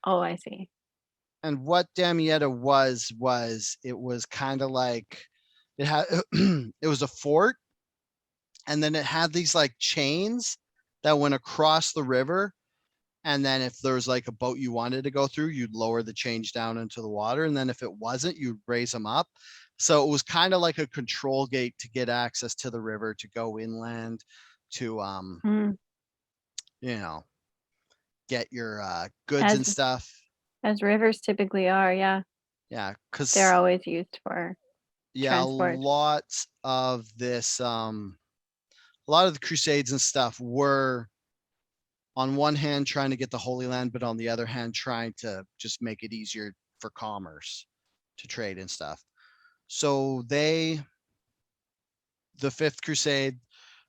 Oh, I see. And what Damietta was it was kind of like it had it was a fort, and then it had these like chains that went across the river. And then if there was like a boat you wanted to go through, you'd lower the chains down into the water. And then if it wasn't, you'd raise them up. So it was kind of like a control gate to get access to the river, to go inland, to you know, get your goods and stuff. As rivers typically are, yeah. Yeah, because they're always used for transport. a lot of this a lot of the Crusades and stuff were on one hand trying to get the Holy Land, but on the other hand trying to just make it easier for commerce to trade and stuff. So the Fifth Crusade,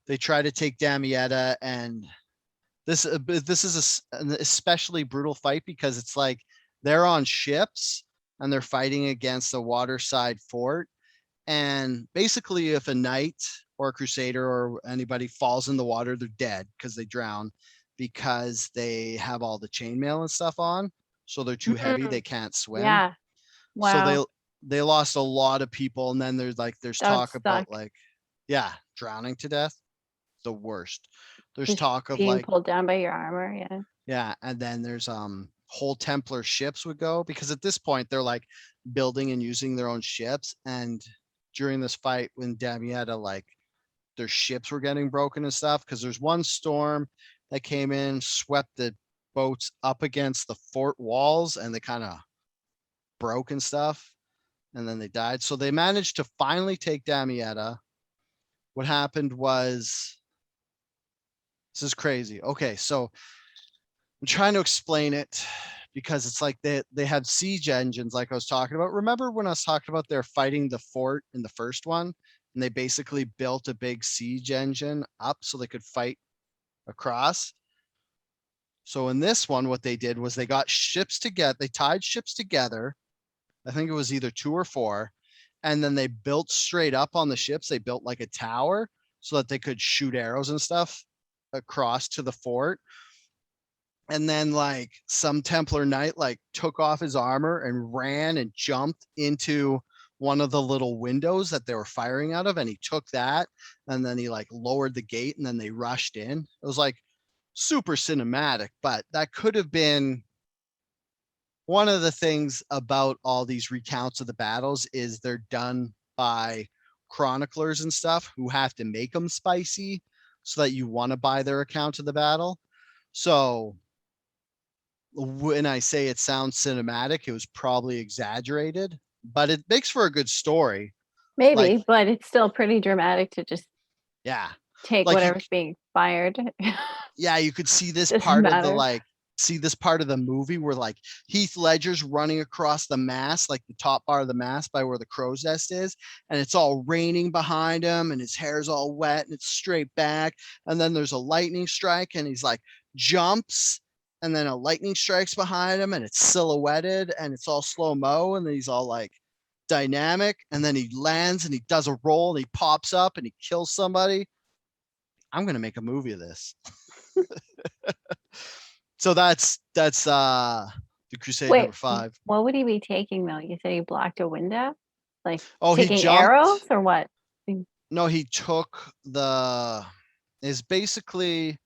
they try to take Damietta, and this is an especially brutal fight because it's like they're on ships and they're fighting against a waterside fort. And basically, if a knight or a crusader or anybody falls in the water, they're dead because they drown, because they have all the chainmail and stuff on. So they're too heavy, they can't swim. Yeah. Wow. So they lost a lot of people. And then there's talk about like, yeah, drowning to death. The worst. There's Just talk of being like pulled down by your armor. Yeah. Yeah. And then there's whole Templar ships would go, because at this point they're like building and using their own ships. And during this fight when Damietta, like their ships were getting broken and stuff, because there's one storm that came in, swept the boats up against the fort walls, and they kind of broke and stuff, and then they died. So they managed to finally take Damietta. What happened was, this is crazy. Okay, so I'm trying to explain it because it's like they had siege engines like I was talking about. Remember when I was talking about they're fighting the fort in the first one, and they basically built a big siege engine up so they could fight across? So in this one, what they did was they got ships together, they tied ships together. I think it was either 2 or 4. And then they built straight up on the ships. They built like a tower so that they could shoot arrows and stuff across to the fort. And then like some Templar Knight like took off his armor and ran and jumped into one of the little windows that they were firing out of. And he took that, and then he like lowered the gate, and then they rushed in. It was like super cinematic, but that could have been one of the things about all these recounts of the battles, is they're done by chroniclers and stuff who have to make them spicy so that you want to buy their account of the battle. So when I say it sounds cinematic, it was probably exaggerated, but it makes for a good story. Maybe, but it's still pretty dramatic to just Yeah. take Like, whatever's being fired. yeah, you could see this Doesn't part of the matter. movie where like Heath Ledger's running across the mast, like the top bar of the mast by where the crow's nest is, and it's all raining behind him, and his hair's all wet and it's straight back, and then there's a lightning strike, and he's like jumps, and then a lightning strikes behind him, and it's silhouetted, and it's all slow mo, and then he's all like dynamic, and then he lands and he does a roll and he pops up and he kills somebody. I'm gonna make a movie of this. So that's the Crusade Wait, number 5. what would he be taking though? You said he blocked a window? Like Oh, he taking jumped. arrows or what? No, he took is basically,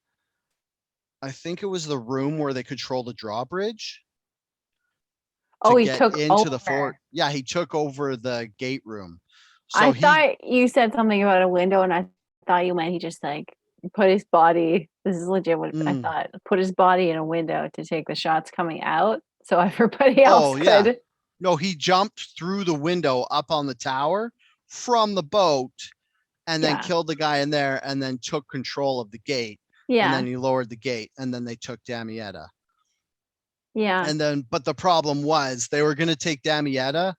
I think it was the room where they control the drawbridge Oh, to he get took into the fort. over. Yeah, he took over the gate room. I So thought you said something about a window, and I thought you meant he just like put his body. This is legit what I Mm. thought. Put his body in a window to take the shots coming out, so everybody Oh, else yeah. could. No, he jumped through the window up on the tower from the boat and then Yeah. killed the guy in there and then took control of the gate. And Yeah, then he lowered the gate and then they took Damietta. yeah. And then, but the problem was they were going to take Damietta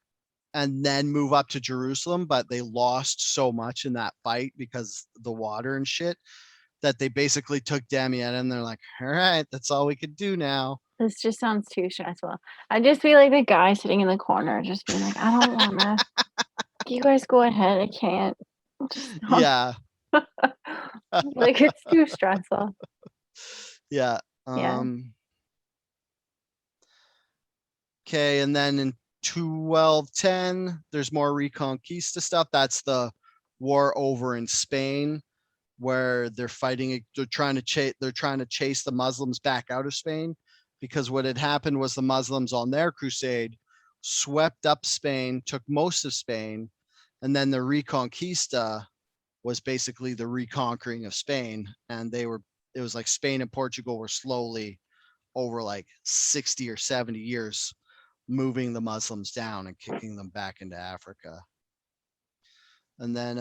and then move up to Jerusalem, but they lost so much in that fight because the water and shit that they basically took Damietta and they're like, all right, that's all we could do now. This just sounds too stressful. I'd just be like the guy sitting in the corner, just being like, I don't wanna. You guys go ahead. I can't. Just don't. Yeah. Like it's too stressful. Yeah. Yeah. Okay, and then in 1210, there's more Reconquista stuff. That's the war over in Spain, where they're fighting. They're trying to chase the Muslims back out of Spain, because what had happened was the Muslims on their crusade swept up Spain, took most of Spain, and then the Reconquista was basically the reconquering of Spain, and it was like Spain and Portugal were slowly over like 60 or 70 years moving the Muslims down and kicking them back into Africa. And then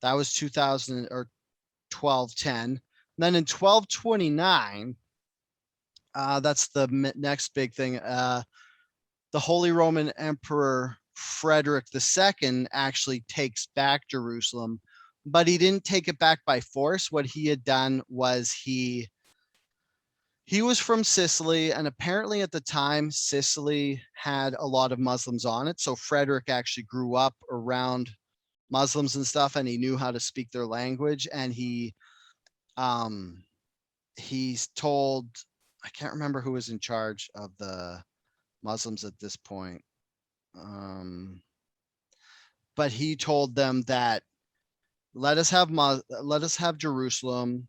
that was 2000 or 1210. And then in 1229, that's the next big thing. The Holy Roman Emperor Frederick II actually takes back Jerusalem, but he didn't take it back by force. What he had done was he was from Sicily, and apparently at the time Sicily had a lot of Muslims on it. So Frederick actually grew up around Muslims and stuff, and he knew how to speak their language. And he's told, I can't remember who was in charge of the Muslims at this point. But he told them that let us have Jerusalem.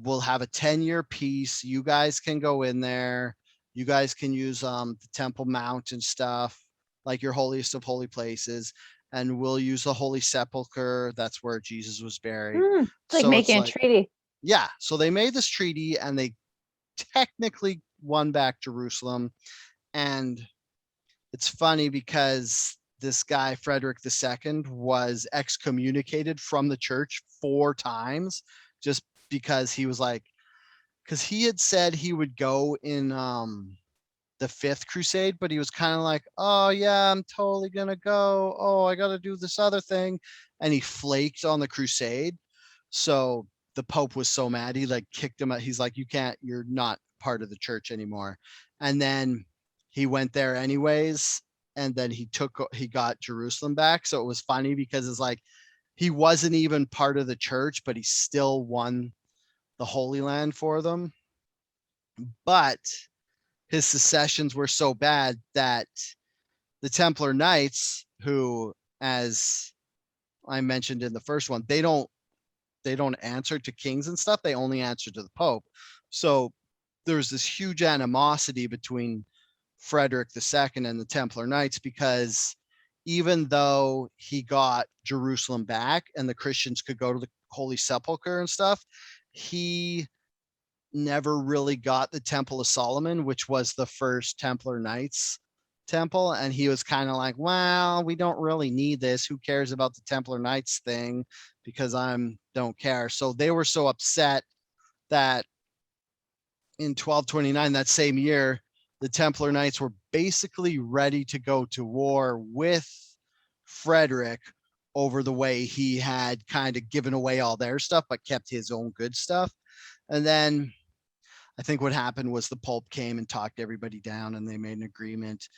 We'll have a 10-year peace. You guys can go in there. You guys can use the Temple Mount and stuff, like your holiest of holy places, and we'll use the Holy Sepulchre. That's where Jesus was buried. It's like So making a treaty. yeah. So they made this treaty and they technically won back Jerusalem. And it's funny because this guy, Frederick II, was excommunicated from the church 4 times just because he was like, because he had said he would go in the 5th Crusade, but he was kind of like, oh yeah, I'm totally gonna go. Oh, I gotta do this other thing. And he flaked on the crusade. So the Pope was so mad, he like kicked him out. He's like, you're not part of the church anymore. And then he went there anyways. And then he got Jerusalem back. So it was funny because it's like he wasn't even part of the church, but he still won the Holy Land for them. But his secessions were so bad that the Templar Knights, who, as I mentioned in the first one, they don't answer to kings and stuff. They only answer to the Pope. So there's this huge animosity between Frederick II and the Templar Knights, because even though he got Jerusalem back and the Christians could go to the Holy Sepulchre and stuff, he never really got the Temple of Solomon, which was the first Templar Knights temple, and he was kind of like, well, we don't really need this. Who cares about the Templar Knights thing? Because don't care. So they were so upset that in 1229, that same year, the Templar Knights were basically ready to go to war with Frederick over the way he had kind of given away all their stuff, but kept his own good stuff. And then I think what happened was the Pope came and talked everybody down, and they made an agreement.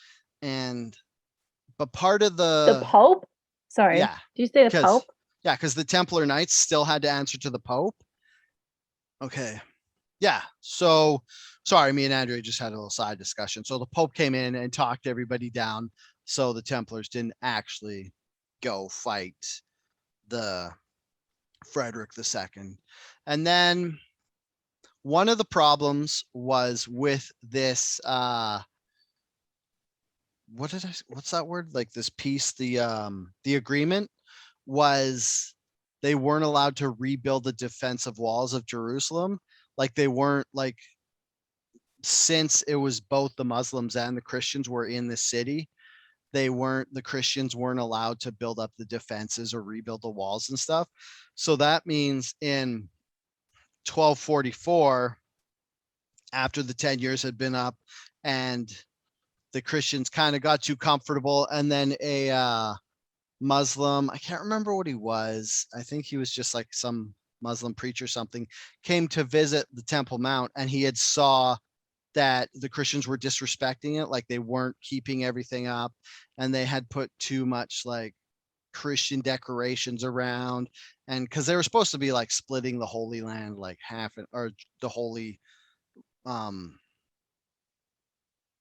But part of The Pope? Sorry. yeah, Did you say the Pope? because the Templar Knights still had to answer to the Pope. Okay. Yeah. So sorry, me and Andrea just had a little side discussion. So the Pope came in and talked everybody down. So the Templars didn't actually go fight the Frederick II. And then one of the problems was with this what's that word? Like this piece, the agreement was they weren't allowed to rebuild the defensive walls of Jerusalem. Like they weren't like, since it was both the Muslims and the Christians were in the city, the Christians weren't allowed to build up the defenses or rebuild the walls and stuff. So that means in 1244, after the 10 years had been up and the Christians kind of got too comfortable, and then a Muslim, I can't remember what he was. I think he was just like some Muslim preacher or something, came to visit the Temple Mount, and he had saw that the Christians were disrespecting it, like they weren't keeping everything up, and they had put too much like Christian decorations around, and because they were supposed to be like splitting the Holy Land like half, or the holy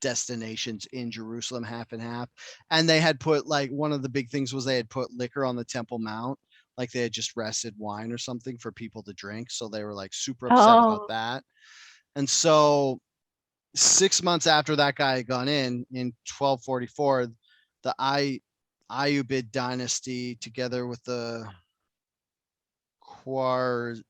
destinations in Jerusalem half and half, and they had put like, one of the big things was they had put liquor on the Temple Mount, like they had just rested wine or something for people to drink, so they were like super upset about that. And so 6 months after that guy had gone in 1244, the Ayyubid dynasty, together with the Khwarezmi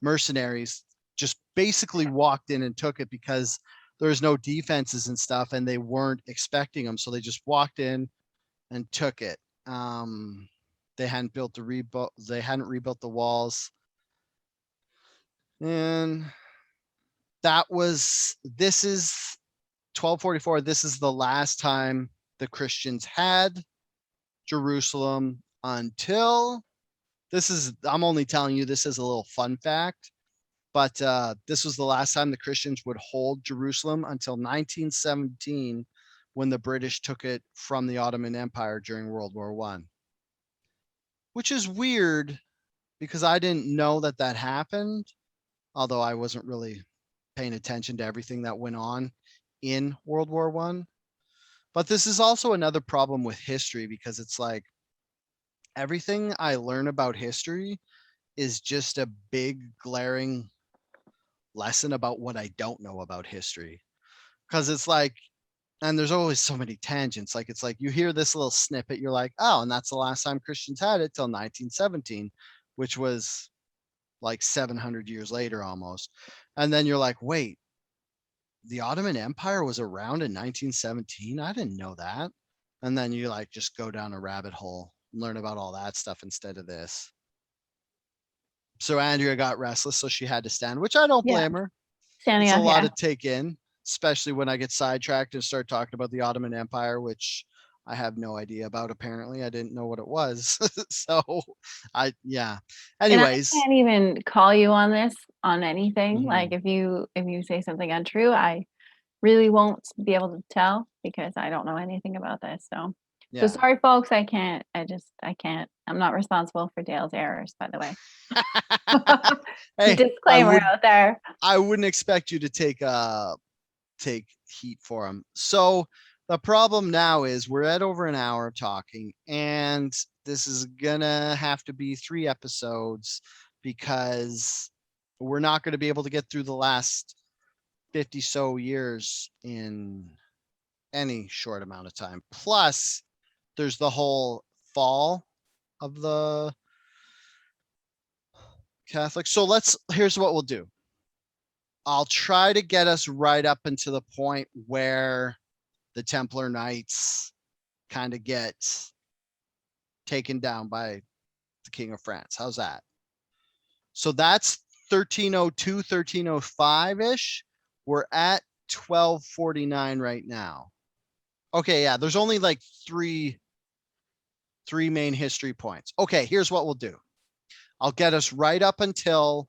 mercenaries, just basically walked in and took it because there's no defenses and stuff, and they weren't expecting them, so they just walked in and took it. They hadn't rebuilt the walls, and this is 1244. This is the last time the Christians had Jerusalem until I'm only telling you this is a little fun fact, but this was the last time the Christians would hold Jerusalem until 1917, when the British took it from the Ottoman Empire during World War I. Which is weird because I didn't know that happened, although I wasn't really paying attention to everything that went on in World War I. But this is also another problem with history, because it's like everything I learn about history is just a big glaring lesson about what I don't know about history. Because it's like, and there's always so many tangents. Like, it's like you hear this little snippet, you're like, oh, and that's the last time Christians had it till 1917, which was like 700 years later almost. And then you're like, wait, the Ottoman Empire was around in 1917? I didn't know that. And then you like just go down a rabbit hole and learn about all that stuff instead of this. So Andrea got restless, so she had to stand, which I don't blame her. Standing It's a up, lot to take in, especially when I get sidetracked and start talking about the Ottoman Empire, which I have no idea about. Apparently, I didn't know what it was. So yeah. Anyways, and I can't even call you on this on anything. Mhm. Like if you say something untrue, I really won't be able to tell because I don't know anything about this. So yeah. sorry, folks. I can't. I'm not responsible for Dale's errors, by the way. Hey, disclaimer out there. I wouldn't expect you to take heat for him. So the problem now is we're at over an hour of talking, and this is gonna have to be 3 episodes because we're not going to be able to get through the last 50 so years in any short amount of time. Plus, there's the whole fall of the Catholics. So here's what we'll do. I'll try to get us right up into the point where the Templar Knights kind of get taken down by the King of France. How's that? So that's 1302, 1305-ish. We're at 1249 right now. Okay, yeah, there's only like three main history points. Okay, here's what we'll do. I'll get us right up until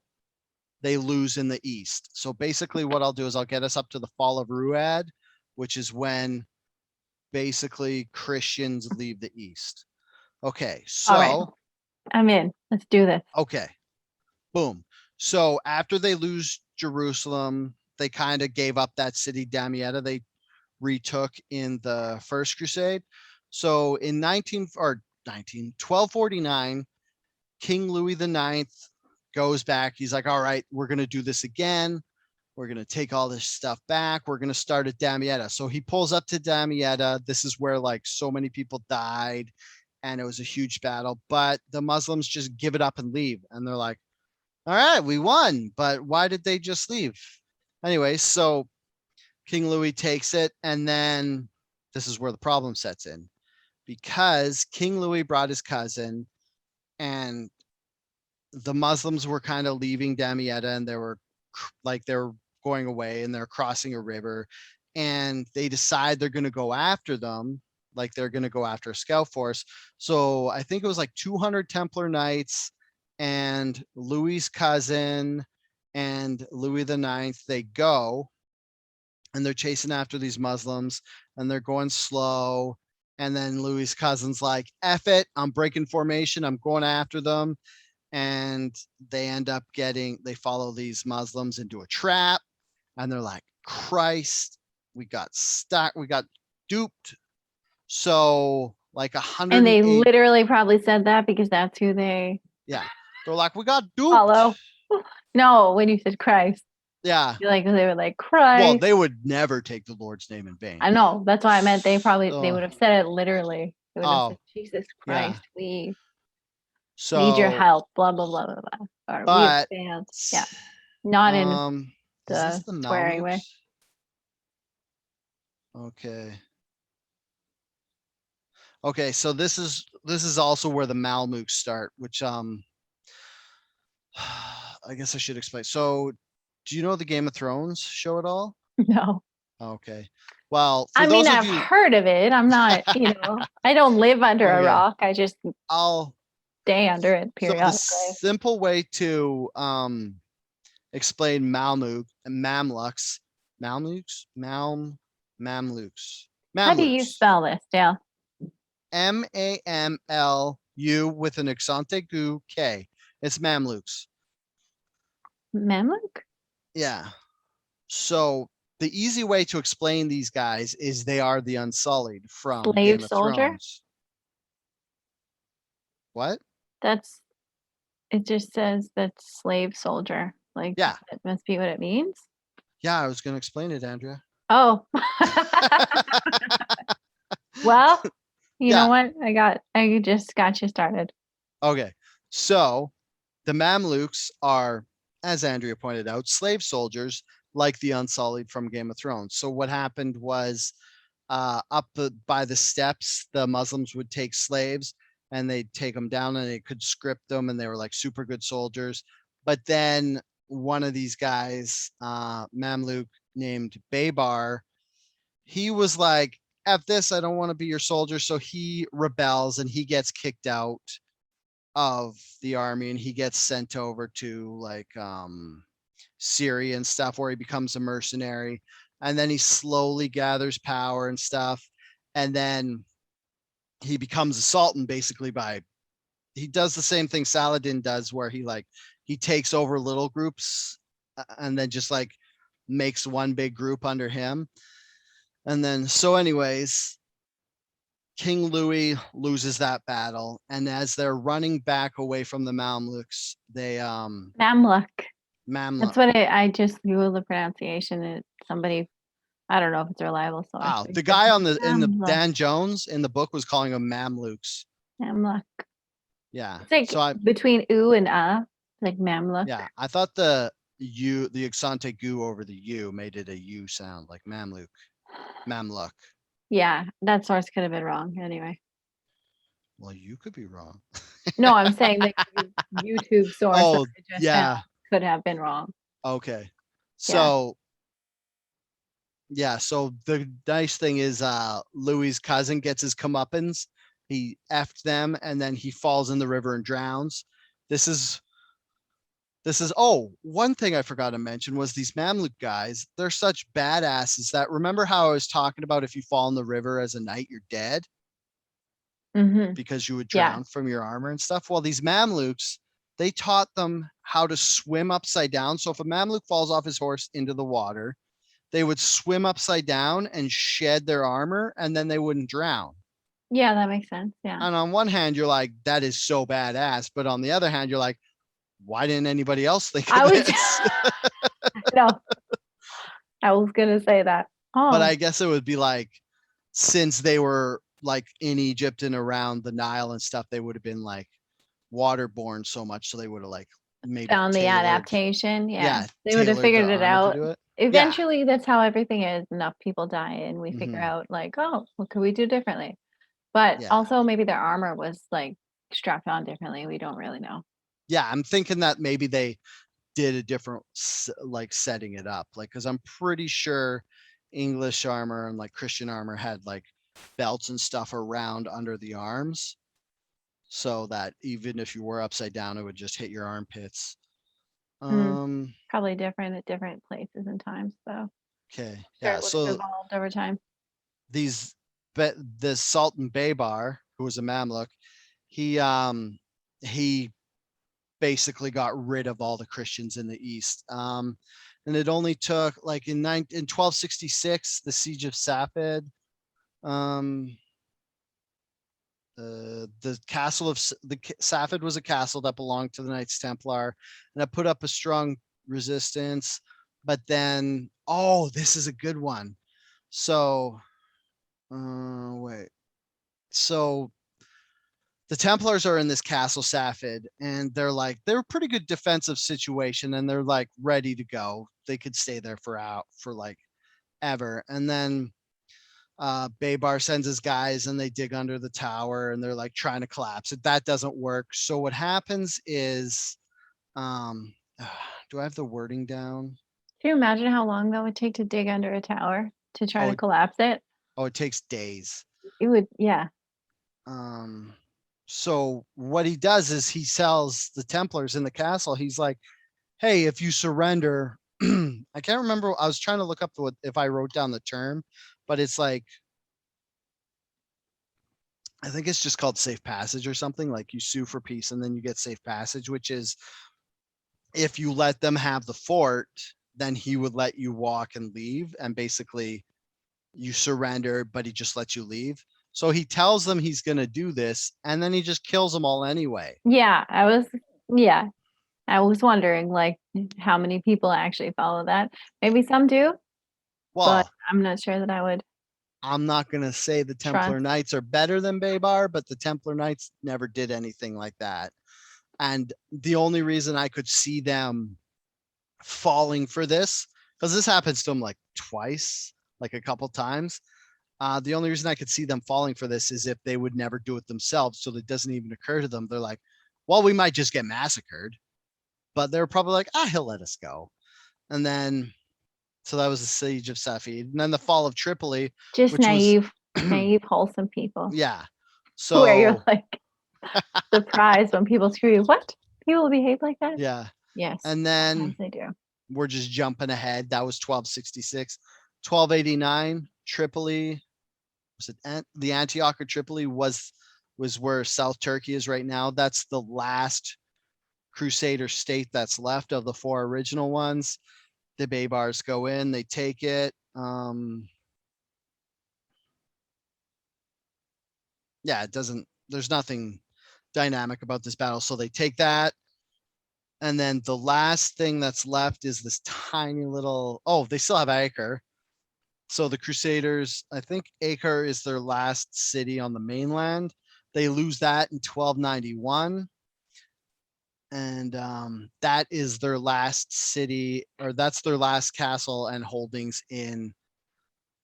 they lose in the east. So basically what I'll do is I'll get us up to the fall of Ruad, which is when basically Christians leave the east. Okay, so All right. I'm in. Let's do this. okay, boom. So after they lose Jerusalem, they kind of gave up that city, Damietta. They retook in the First Crusade. So in 1249, King Louis IX goes back. He's like, all right, we're going to do this again. We're going to take all this stuff back. We're going to start at Damietta. So he pulls up to Damietta. This is where like so many people died and it was a huge battle, but the Muslims just give it up and leave. And they're like, all right, we won, but why did they just leave? Anyway, so King Louis takes it, and then this is where the problem sets in, because King Louis brought his cousin, and the Muslims were kind of leaving Damietta, and they were going away, and they're crossing a river, and they decide they're going to go after them, like they're going to go after a scout force. So I think it was like 200 Templar Knights and Louis's cousin and Louis IX, they go and they're chasing after these Muslims and they're going slow. And then Louis's cousin's like, F it, I'm breaking formation, I'm going after them. And they end up they follow these Muslims into a trap. And they're like, Christ, we got stuck, we got duped. So like 100. And they literally probably said that because that's who they they're like, we got duped. follow. No, when you said Christ. Yeah. They were like, Christ. Well, they would never take the Lord's name in vain. I know. That's why I meant they would have said it literally. They would have said, Jesus Christ, we need your help, blah, blah, blah, blah, blah. Or we have failed. Yeah. Not in the swearing way. Okay, so this is also where the Malmuks start, which I guess I should explain. So do you know the Game of Thrones show at all? No. Okay. Well, I mean, I've heard of it. I'm not, I don't live under a rock. I just stay under it periodically. So the simple way to explain Malmuks. How do you spell this, Dale? MAMLU with an accent aigu K. It's Mamluks. Malmuk? Yeah. So the easy way to explain these guys is they are the Unsullied from Slave Game of soldier? Thrones. What? It just says that's slave soldier. Like, yeah, that must be what it means. Yeah, I was going to explain it, Andrea. Oh. Well, you know what? I just got you started. Okay. So the Mamluks are, as Andrea pointed out, slave soldiers like the Unsullied from Game of Thrones. So what happened was by the steps, the Muslims would take slaves and they'd take them down and they could script them and they were like super good soldiers. But then one of these guys, Mamluk named Baybar, he was like, F this, I don't want to be your soldier. So he rebels and he gets kicked out of the army and he gets sent over to like Syria and stuff, where he becomes a mercenary, and then he slowly gathers power and stuff, and then he becomes a sultan basically he does the same thing Saladin does, where he takes over little groups and then just like makes one big group under him. And then so anyways, King Louis loses that battle, and as they're running back away from the Mamluks, they Mamluk. That's what I just Googled the pronunciation. Somebody, I don't know if it's a reliable source. Wow, the guy in the Dan Jones in the book was calling them Mamluks. Mamluk. Yeah. It's like between oo and like Mamluk. Yeah, I thought the the accente gu over the U made it a U sound, like Mamluk. Mamluk. Yeah, that source could have been wrong anyway. Well, you could be wrong. No, I'm saying the YouTube source that Oh, I just yeah. found could have been wrong. Okay. Yeah. So yeah, so the nice thing is Louis's cousin gets his comeuppance. He effed them and then he falls in the river and drowns. This is oh, one thing I forgot to mention was these Mamluk guys, they're such badasses that remember how I was talking about if you fall in the river as a knight, you're dead Mm-hmm. because you would Yeah. drown from your armor and stuff. Well, these Mamluks, they taught them how to swim upside down. So if a Mamluk falls off his horse into the water, they would swim upside down and shed their armor and then they wouldn't drown. Yeah, that makes sense. Yeah. And on one hand, you're like, that is so badass. But on the other hand, you're like, why didn't anybody else think I of was this? no. I was gonna say that. Oh, But I guess it would be like, since they were like in Egypt and around the Nile and stuff, they would have been like waterborne so much. So they would have like maybe found the tailored- adaptation. Yeah. Yeah, They would have tailored figured their it armor to out. do it. Eventually, that's how everything is. Enough people die, and we figure Mhm. out like, oh, what could we do differently? But Yeah. also, maybe their armor was like strapped on differently. We don't really know. Yeah, I'm thinking that maybe they did a different like setting it up, like because I'm pretty sure English armor and like Christian armor had like belts and stuff around under the arms, so that even if you were upside down, it would just hit your armpits. Probably different at different places and times, though. Okay, Sure, yeah. it would have So evolved over time. these, the Sultan Baybar, who was a Mamluk, he basically got rid of all the Christians in the east. And it only took like in 1266, the siege of Safed. The castle of Safed was a castle that belonged to the Knights Templar, and that put up a strong resistance. But then, oh, this is a good one. So, wait. So the Templars are in this castle Safed, and they're a pretty good defensive situation, and they're like ready to go. They could stay there for like ever. And then Baybar sends his guys and they dig under the tower and they're like trying to collapse it. That doesn't work. So what happens is, do I have the wording down? Can you imagine how long that would take to dig under a tower to try Oh, to collapse it? Oh, it takes days. It would, yeah. So what he does is he sells the Templars in the castle. He's like, hey, if you surrender, I can't remember. I was trying to look up if I wrote down the term, but it's like, I think it's just called safe passage or something. Like you sue for peace and then you get safe passage, which is if you let them have the fort, then he would let you walk and leave. And basically you surrender, but he just lets you leave. So he tells them he's going to do this and then he just kills them all anyway. Yeah, I was wondering like how many people actually follow that. Maybe some do, but Well, I'm not sure that I would. I'm not going to say the Templar Trust. Knights are better than Baybar, but the Templar Knights never did anything like that. And the only reason I could see them falling for this, because this happens to them like twice, like a couple times. The only reason I could see them falling for this is if they would never do it themselves. So it doesn't even occur to them. They're like, well, we might just get massacred. But they're probably like, he'll let us go. And then, so that was the siege of Safed. And then the fall of Tripoli. Just which naive, was, naive, wholesome people. Yeah. Where So you're like surprised when people screw you. What? People behave like that? yeah. Yes. And then sometimes they do. we're just jumping ahead. That was 1266. 1289, Tripoli. Was it the Antioch or Tripoli was where South Turkey is right now. That's the last Crusader state that's left of the four original ones. The Baybars go in, they take it. Yeah, it doesn't, there's nothing dynamic about this battle. So they take that. And then the last thing that's left is this tiny little, they still have Acre. So the Crusaders, I think Acre is their last city on the mainland. They lose that in 1291. and that is their last city, or that's their last castle and holdings in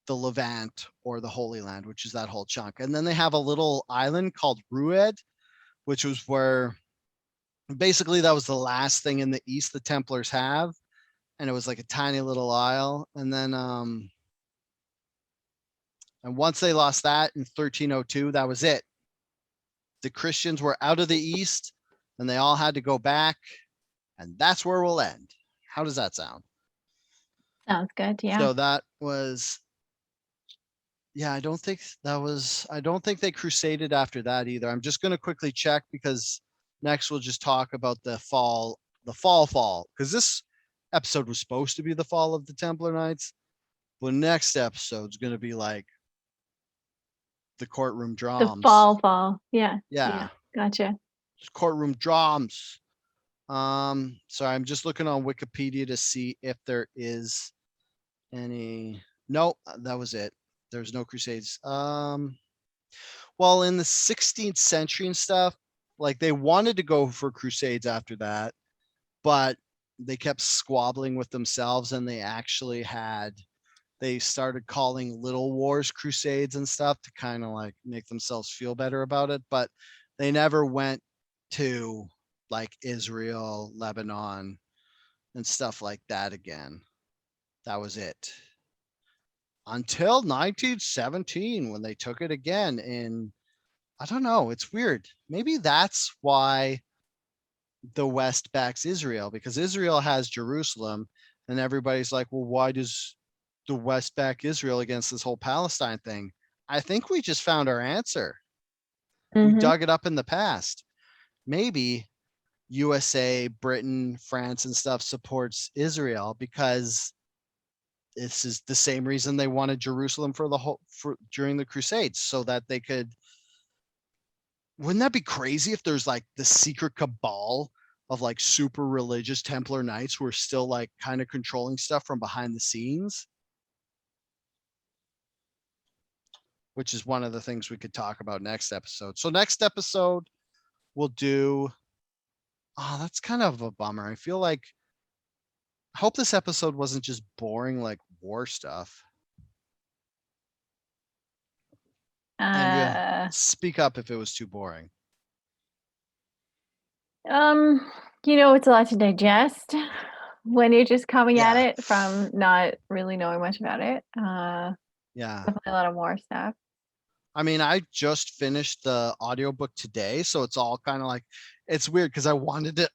the Levant or the Holy Land, which is that whole chunk. And then they have a little island called Rued, which was where basically that was the last thing in the east the Templars have, and it was like a tiny little isle. And then and once they lost that in 1302, that was it. The Christians were out of the east, and they all had to go back, and that's where we'll end. How does that sound? Sounds good. Yeah. So that was, yeah, I don't think they crusaded after that either. I'm just going to quickly check, because next we'll just talk about the fall, because this episode was supposed to be the fall of the Templar Knights, but next episode's going to be like the courtroom The drums. fall. Yeah. Yeah. Gotcha. Courtroom drums. Sorry, I'm just looking on Wikipedia to see if there is any. Nope, that was it. There's no crusades. Well, in the 16th century and stuff, like they wanted to go for crusades after that, but they kept squabbling with themselves, and they started calling little wars crusades and stuff to kind of like make themselves feel better about it, but they never went to like Israel, Lebanon, and stuff like that again. That was it. Until 1917, when they took it again in, I don't know, it's weird. Maybe that's why the West backs Israel, because Israel has Jerusalem, and everybody's like, well, why does the West back Israel against this whole Palestine thing? I think we just found our answer. We Mhm. dug it up in the past. Maybe USA, Britain, France, and stuff supports Israel because this is the same reason they wanted Jerusalem during the Crusades, so that they could. Wouldn't that be crazy if there's like the secret cabal of like super religious Templar Knights who are still like kind of controlling stuff from behind the scenes? Which is one of the things we could talk about next episode. So next episode we'll do. Oh, that's kind of a bummer. I feel like I hope this episode wasn't just boring like war stuff. Andrea, speak up if it was too boring. It's a lot to digest when you're just coming at Yeah. it from not really knowing much about it. Yeah. Definitely a lot of war stuff. I mean, I just finished the audiobook today, so it's all kind of like, it's weird because I wanted to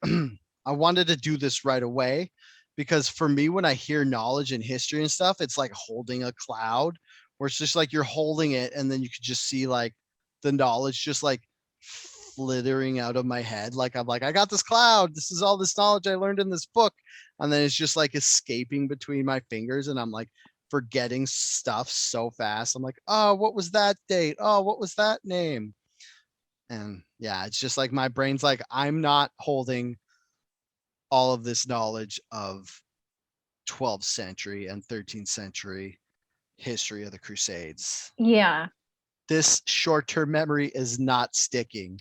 I wanted to do this right away, because for me, when I hear knowledge and history and stuff, it's like holding a cloud, where it's just like you're holding it and then you could just see like the knowledge just like flittering out of my head. Like I'm like, I got this cloud. This is all this knowledge I learned in this book. And then it's just like escaping between my fingers, and I'm like forgetting stuff so fast. I'm like, oh, what was that date? Oh, what was that name? And yeah, it's just like my brain's like, I'm not holding all of this knowledge of 12th century and 13th century history of the Crusades. Yeah. This short-term memory is not sticking.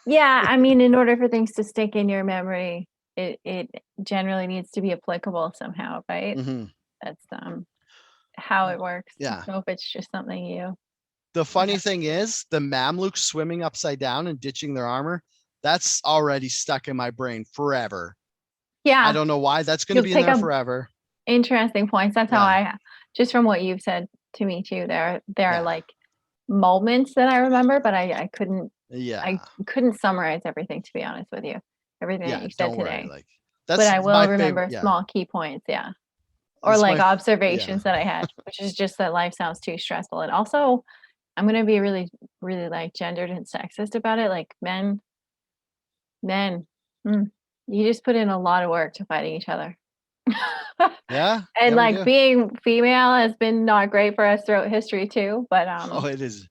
Yeah, I mean, in order for things to stick in your memory, it generally needs to be applicable somehow, right? Mm-hmm. That's how it works. Yeah. So if it's just something you. The funny thing is, the Mamluks swimming upside down and ditching their armor, that's already stuck in my brain forever. Yeah. I don't know why. That's going to be in there forever. Interesting points. That's how just from what you've said to me too, there are like moments that I remember, but I couldn't. Yeah. I couldn't summarize everything, to be honest with you. Everything that you said today. Like, but I will remember small key points. Yeah. Or that's like observations that I had, which is just that life sounds too stressful. And also, I'm going to be really, really like gendered and sexist about it. Like men, you just put in a lot of work to fighting each other. Yeah. And like being female has been not great for us throughout history too. But oh, it is.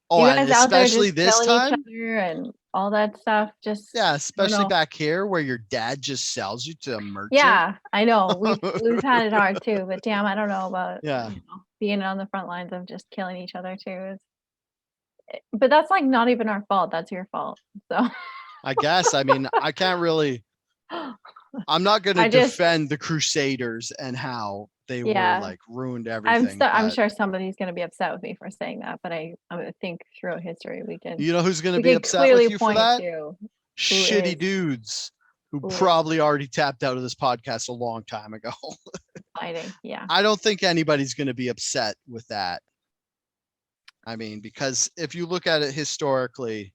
Oh, you guys out there especially just this killing time. each other and all that stuff. Just especially back here where your dad just sells you to a merchant. Yeah, I know. We've had it hard too, but damn, I don't know about being on the front lines of just killing each other too. But that's like not even our fault. That's your fault. So I guess. I mean, I can't really. I'm not going to I just- defend the Crusaders and how they were Yeah. like ruined everything. I'm but sure somebody's going to be upset with me for saying that, but I would think throughout history we can You know who's going to we be can upset clearly with you for point that? to Shitty is- dudes who who is- probably already tapped out of this podcast a long time ago. fighting. Yeah. I don't think anybody's going to be upset with that. I mean, because if you look at it historically,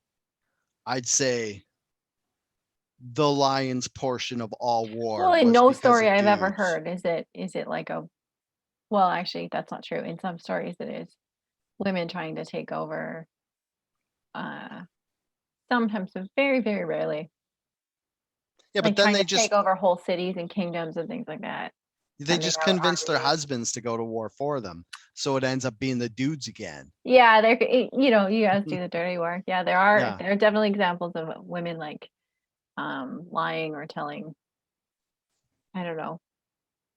I'd say the lion's portion of all war. Well, in was no because story of I've ever dudes. heard is it like a, well, actually that's not true. In some stories it is women trying to take over. Sometimes, but very, very rarely. Yeah, but Like then trying they to just take over whole cities and kingdoms and things like that. they and they just have convince their armies. husbands to go to war for them. So it ends up being the dudes again. Yeah, you guys do the dirty work. Yeah, there Yeah. are definitely examples of women like lying or telling, I don't know,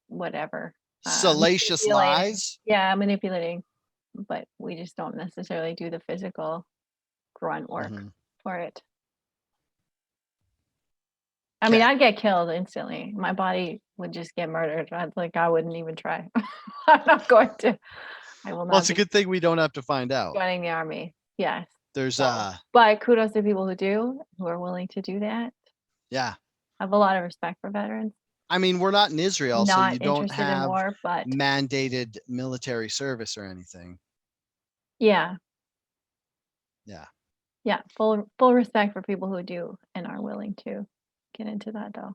whatever. Salacious manipulating. lies. Yeah, manipulating. But we just don't necessarily do the physical grunt work Mhm. for it. I mean, Okay. I'd get killed instantly. My body would just get murdered. I wouldn't even try. I'm not going to. I will not Well, it's a be good thing we don't have to find out. joining the army. Yes. There's So, but kudos to people who do, who are willing to do that. yeah. I have a lot of respect for veterans. I mean, we're not in Israel, so Not you don't interested in have war, but mandated military service or anything. yeah. Yeah. Yeah, full respect for people who do and are willing to get into that though.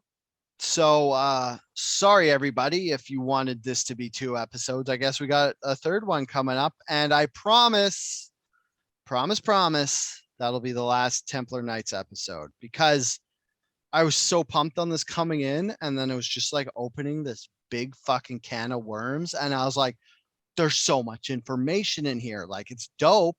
So sorry everybody if you wanted this to be 2 episodes. I guess we got a third one coming up, and I promise that'll be the last Templar Knights episode, because I was so pumped on this coming in, and then it was just like opening this big fucking can of worms, and I was like, there's so much information in here. Like, it's dope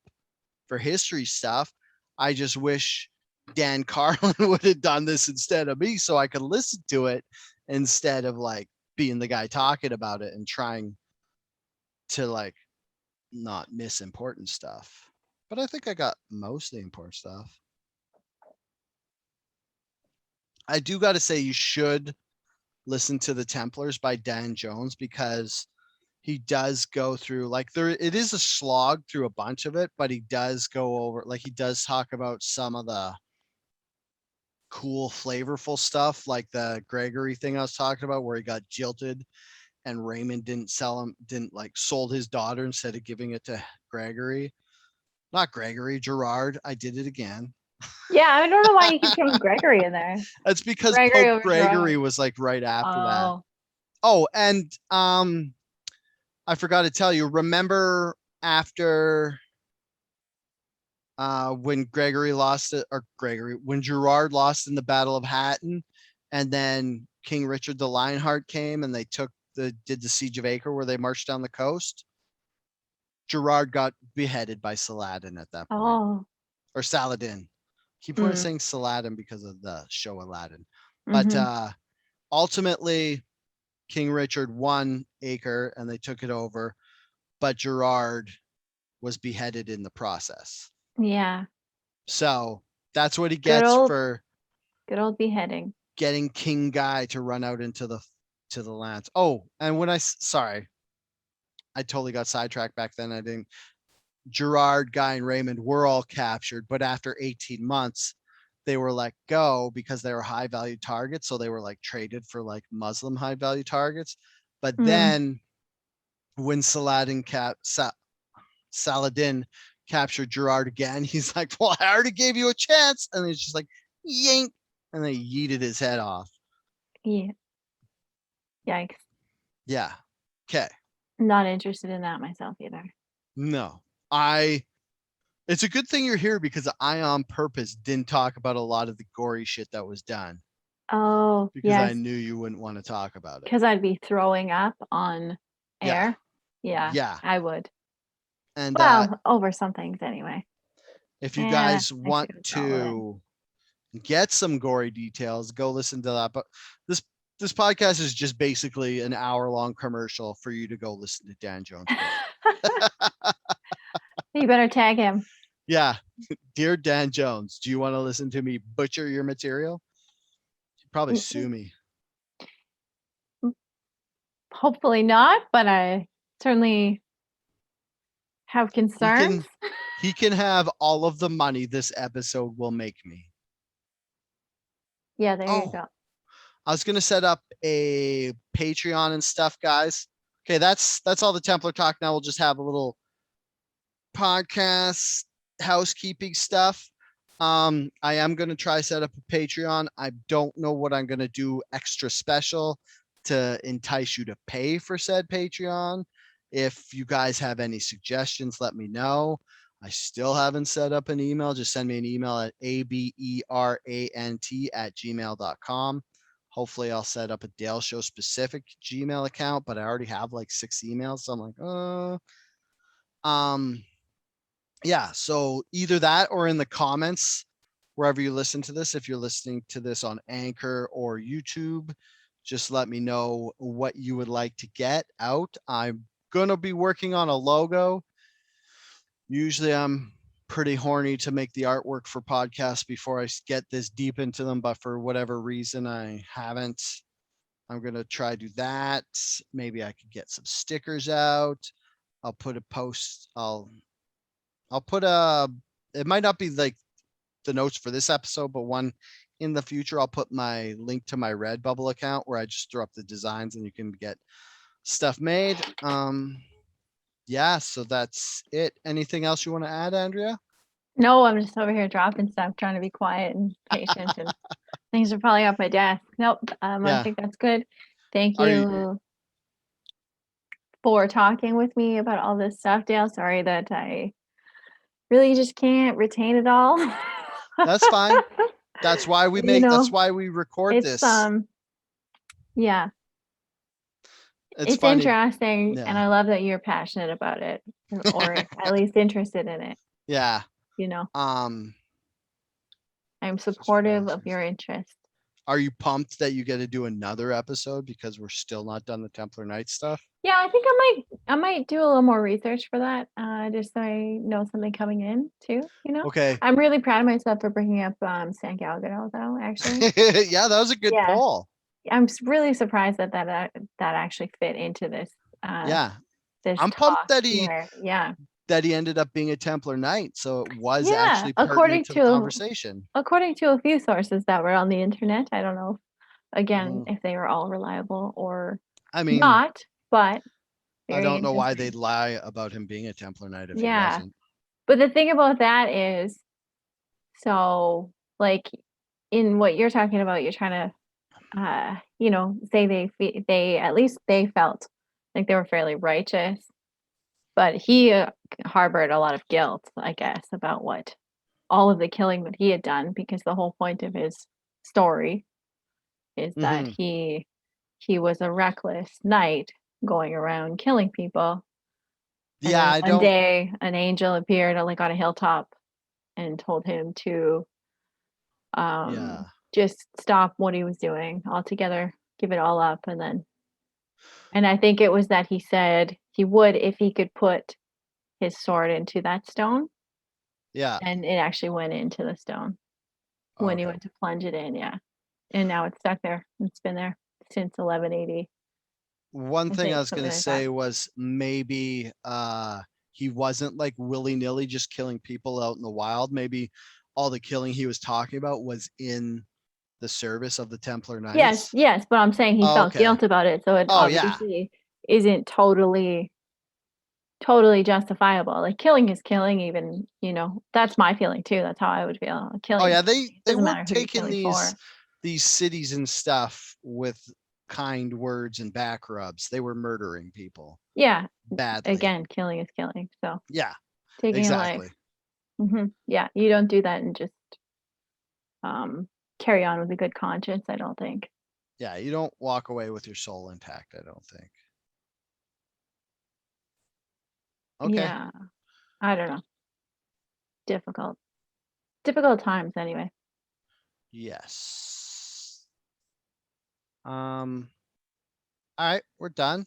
for history stuff. I just wish Dan Carlin would have done this instead of me, so I could listen to it instead of like being the guy talking about it and trying to like not miss important stuff. But I think I got most of the important stuff. I do got to say, you should listen to The Templars by Dan Jones, because he does go through, like, it is a slog through a bunch of it, but he does go over, like, he does talk about some of the cool, flavorful stuff, like the Gregory thing I was talking about, where he got jilted and Raymond didn't like sold his daughter instead of giving it to Gregory. Not Gregory, Gerard. I did it again. Yeah, I don't know why you keep throwing Gregory in there. That's because Gregory Pope over Gregory Gerard. was like right after that. Oh, Oh, and I forgot to tell you, remember after when when Gerard lost in the Battle of Hatton, and then King Richard the Lionheart came and they did the siege of Acre, where they marched down the coast. Gerard got beheaded by Saladin at that point. oh. Or Saladin. Keep on saying Saladin because of the show Aladdin. Mhm. But ultimately, King Richard won Acre and they took it over, but Gerard was beheaded in the process. Yeah, So that's what he gets for good old beheading. getting King Guy to run out into the lands. Oh, and sorry, I totally got sidetracked back then. I didn't. Gerard, Guy, and Raymond were all captured, but after 18 months, they were let go because they were high value targets. So they were like traded for like Muslim high value targets. But then when Saladin captured Gerard again, he's like, well, I already gave you a chance. And he's just like, yank. And they yeeted his head off. Yeah. Yikes. Yeah. Okay. Not interested in that myself either. No, it's a good thing you're here, because I on purpose didn't talk about a lot of the gory shit that was done, Oh, because I yes. knew you wouldn't want to talk about it. Because I'd be throwing up on air. Yeah. Yeah. I would. And Well, over some things anyway. if you Yeah, guys I want should've thrown it to get some gory details, go listen to that. But this podcast is just basically an hour-long commercial for you to go listen to Dan Jones. You better tag him. Yeah. Dear Dan Jones, do you want to listen to me butcher your material? You'd probably sue me. Hopefully not, but I certainly have concerns. He can have all of the money this episode will make me. Yeah, there you Oh, go. I was gonna set up a Patreon and stuff, guys. Okay, that's all the Templar talk. Now we'll just have a little podcast housekeeping stuff. I am gonna try set up a Patreon. I don't know what I'm gonna do extra special to entice you to pay for said Patreon. If you guys have any suggestions, let me know. I still haven't set up an email. Just send me an email at aberant@gmail.com. Hopefully I'll set up a Dale Show specific Gmail account, but I already have like 6 emails. So I'm like, yeah, so either that or in the comments, wherever you listen to this, if you're listening to this on Anchor or YouTube, just let me know what you would like to get out. I'm going to be working on a logo. Usually I'm pretty horny to make the artwork for podcasts before I get this deep into them, but for whatever reason, I haven't. I'm going to try to do that. Maybe I could get some stickers out. I'll put a post. I'll put a, it might not be like the notes for this episode, but one in the future, I'll put my link to my Redbubble account where I just throw up the designs and you can get stuff made. Yeah, so that's it. Anything else you want to add, Andrea? No, I'm just over here dropping stuff, trying to be quiet and patient, and things are probably off my desk. Nope, I Yeah. think that's good. Thank Are you for talking with me about all this stuff, Dale. Sorry that I really just can't retain it all. That's fine. That's why we You that's know, why we record it's this. yeah, It's it's funny. interesting, and Yeah. I love that you're passionate about it, or at least interested in it. Yeah. You know, Um, I'm supportive of your interest. are you pumped that you get to do another episode because we're still not done the Templar Knights stuff? Yeah, I think I might do a little more research for that, just so I know something coming in too. You know, Okay. I'm really proud of myself for bringing up San Galgano, though. Actually, Yeah, that was a good Yeah. poll. I'm really surprised that that actually fit into this. Yeah. This I'm pumped talk that he here. Yeah, ended up being a Templar Knight. So it was yeah. actually pertinent to the conversation. According to a few sources that were on the internet, I don't know again Mm, if they were all reliable or I mean, not, but I very don't know why interesting. they'd lie about him being a Templar Knight if he Yeah. wasn't. But the thing about that is, so like in what you're talking about, you're trying to, say they at least they felt like they were fairly righteous, but he harbored a lot of guilt, I guess, about what all of the killing that he had done, because the whole point of his story is that Mhm. he was a reckless knight going around killing people. And Yeah, then I one don't. day an angel appeared like on a hilltop and told him to Yeah. just stop what he was doing altogether, give it all up. And I think it was that he said he would if he could put his sword into that stone, Yeah. and it actually went into the stone when he Okay. went to plunge it in. Yeah. And now it's stuck there. It's been there since 1180. One I thing I think was something gonna like that. say was maybe he wasn't like willy-nilly just killing people out in the wild. Maybe all the killing he was talking about was in the service of the Templar Yes, Knights. yes, but I'm saying he Oh, felt okay. guilt about it, so it Oh yeah. obviously isn't totally justifiable. Like killing is killing, even, that's my feeling too. That's how I would feel. Oh Killing yeah, is they doesn't matter weren't who you're taking killing for. these cities and stuff with kind words and back rubs. They were murdering people Yeah, badly. again, killing is killing. So Yeah, taking a life. exactly. Yeah, you don't do that and just carry on with a good conscience, I don't think. Yeah, you don't walk away with your soul intact, I don't think. Okay. Yeah, I don't know. Difficult times anyway. Yes. All right, we're done.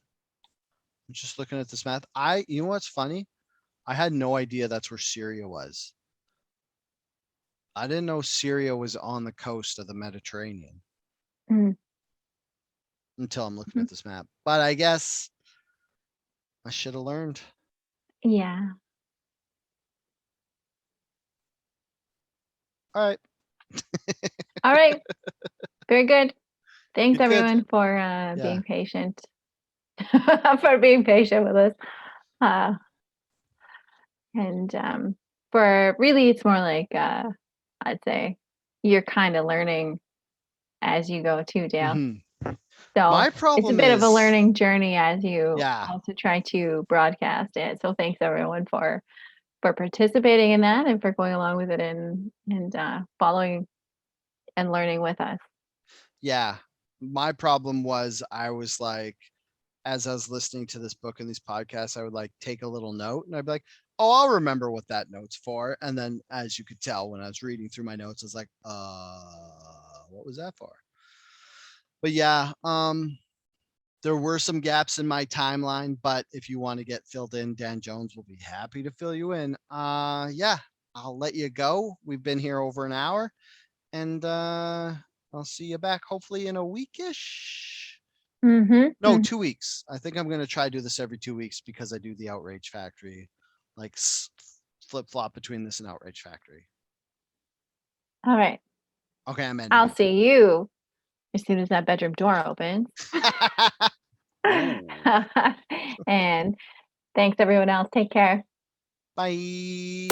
I'm just looking at this map. You know what's funny? I had no idea that's where Syria was. I didn't know Syria was on the coast of the Mediterranean Mm. until I'm looking at this map. But I guess I should have learned. Yeah. All right. All right. Very good. Thanks Good, good. everyone for Yeah. being patient. For being patient with us. And for really it's more like I'd say you're kind of learning as you go too, Dale. Mhm. So My it's a problem bit of a is- learning journey as you Yeah. also try to broadcast it. So thanks everyone for participating in that and for going along with it and following and learning with us. Yeah. My problem was I was like, as I was listening to this book and these podcasts, I would like take a little note and I'd be like, oh, I'll remember what that note's for. And then as you could tell when I was reading through my notes, I was like, what was that for? But yeah, there were some gaps in my timeline, but if you want to get filled in, Dan Jones will be happy to fill you in. Yeah, I'll let you go. We've been here over an hour and I'll see you back hopefully in a weekish. Mm-hmm. No, 2 weeks. I think I'm going to try to do this every 2 weeks because I do the Outrage Factory, like flip flop between this and Outrage Factory. All right. Okay, I'm in. I'll see you as soon as that bedroom door opens. Ooh. And thanks everyone else. Take care. Bye.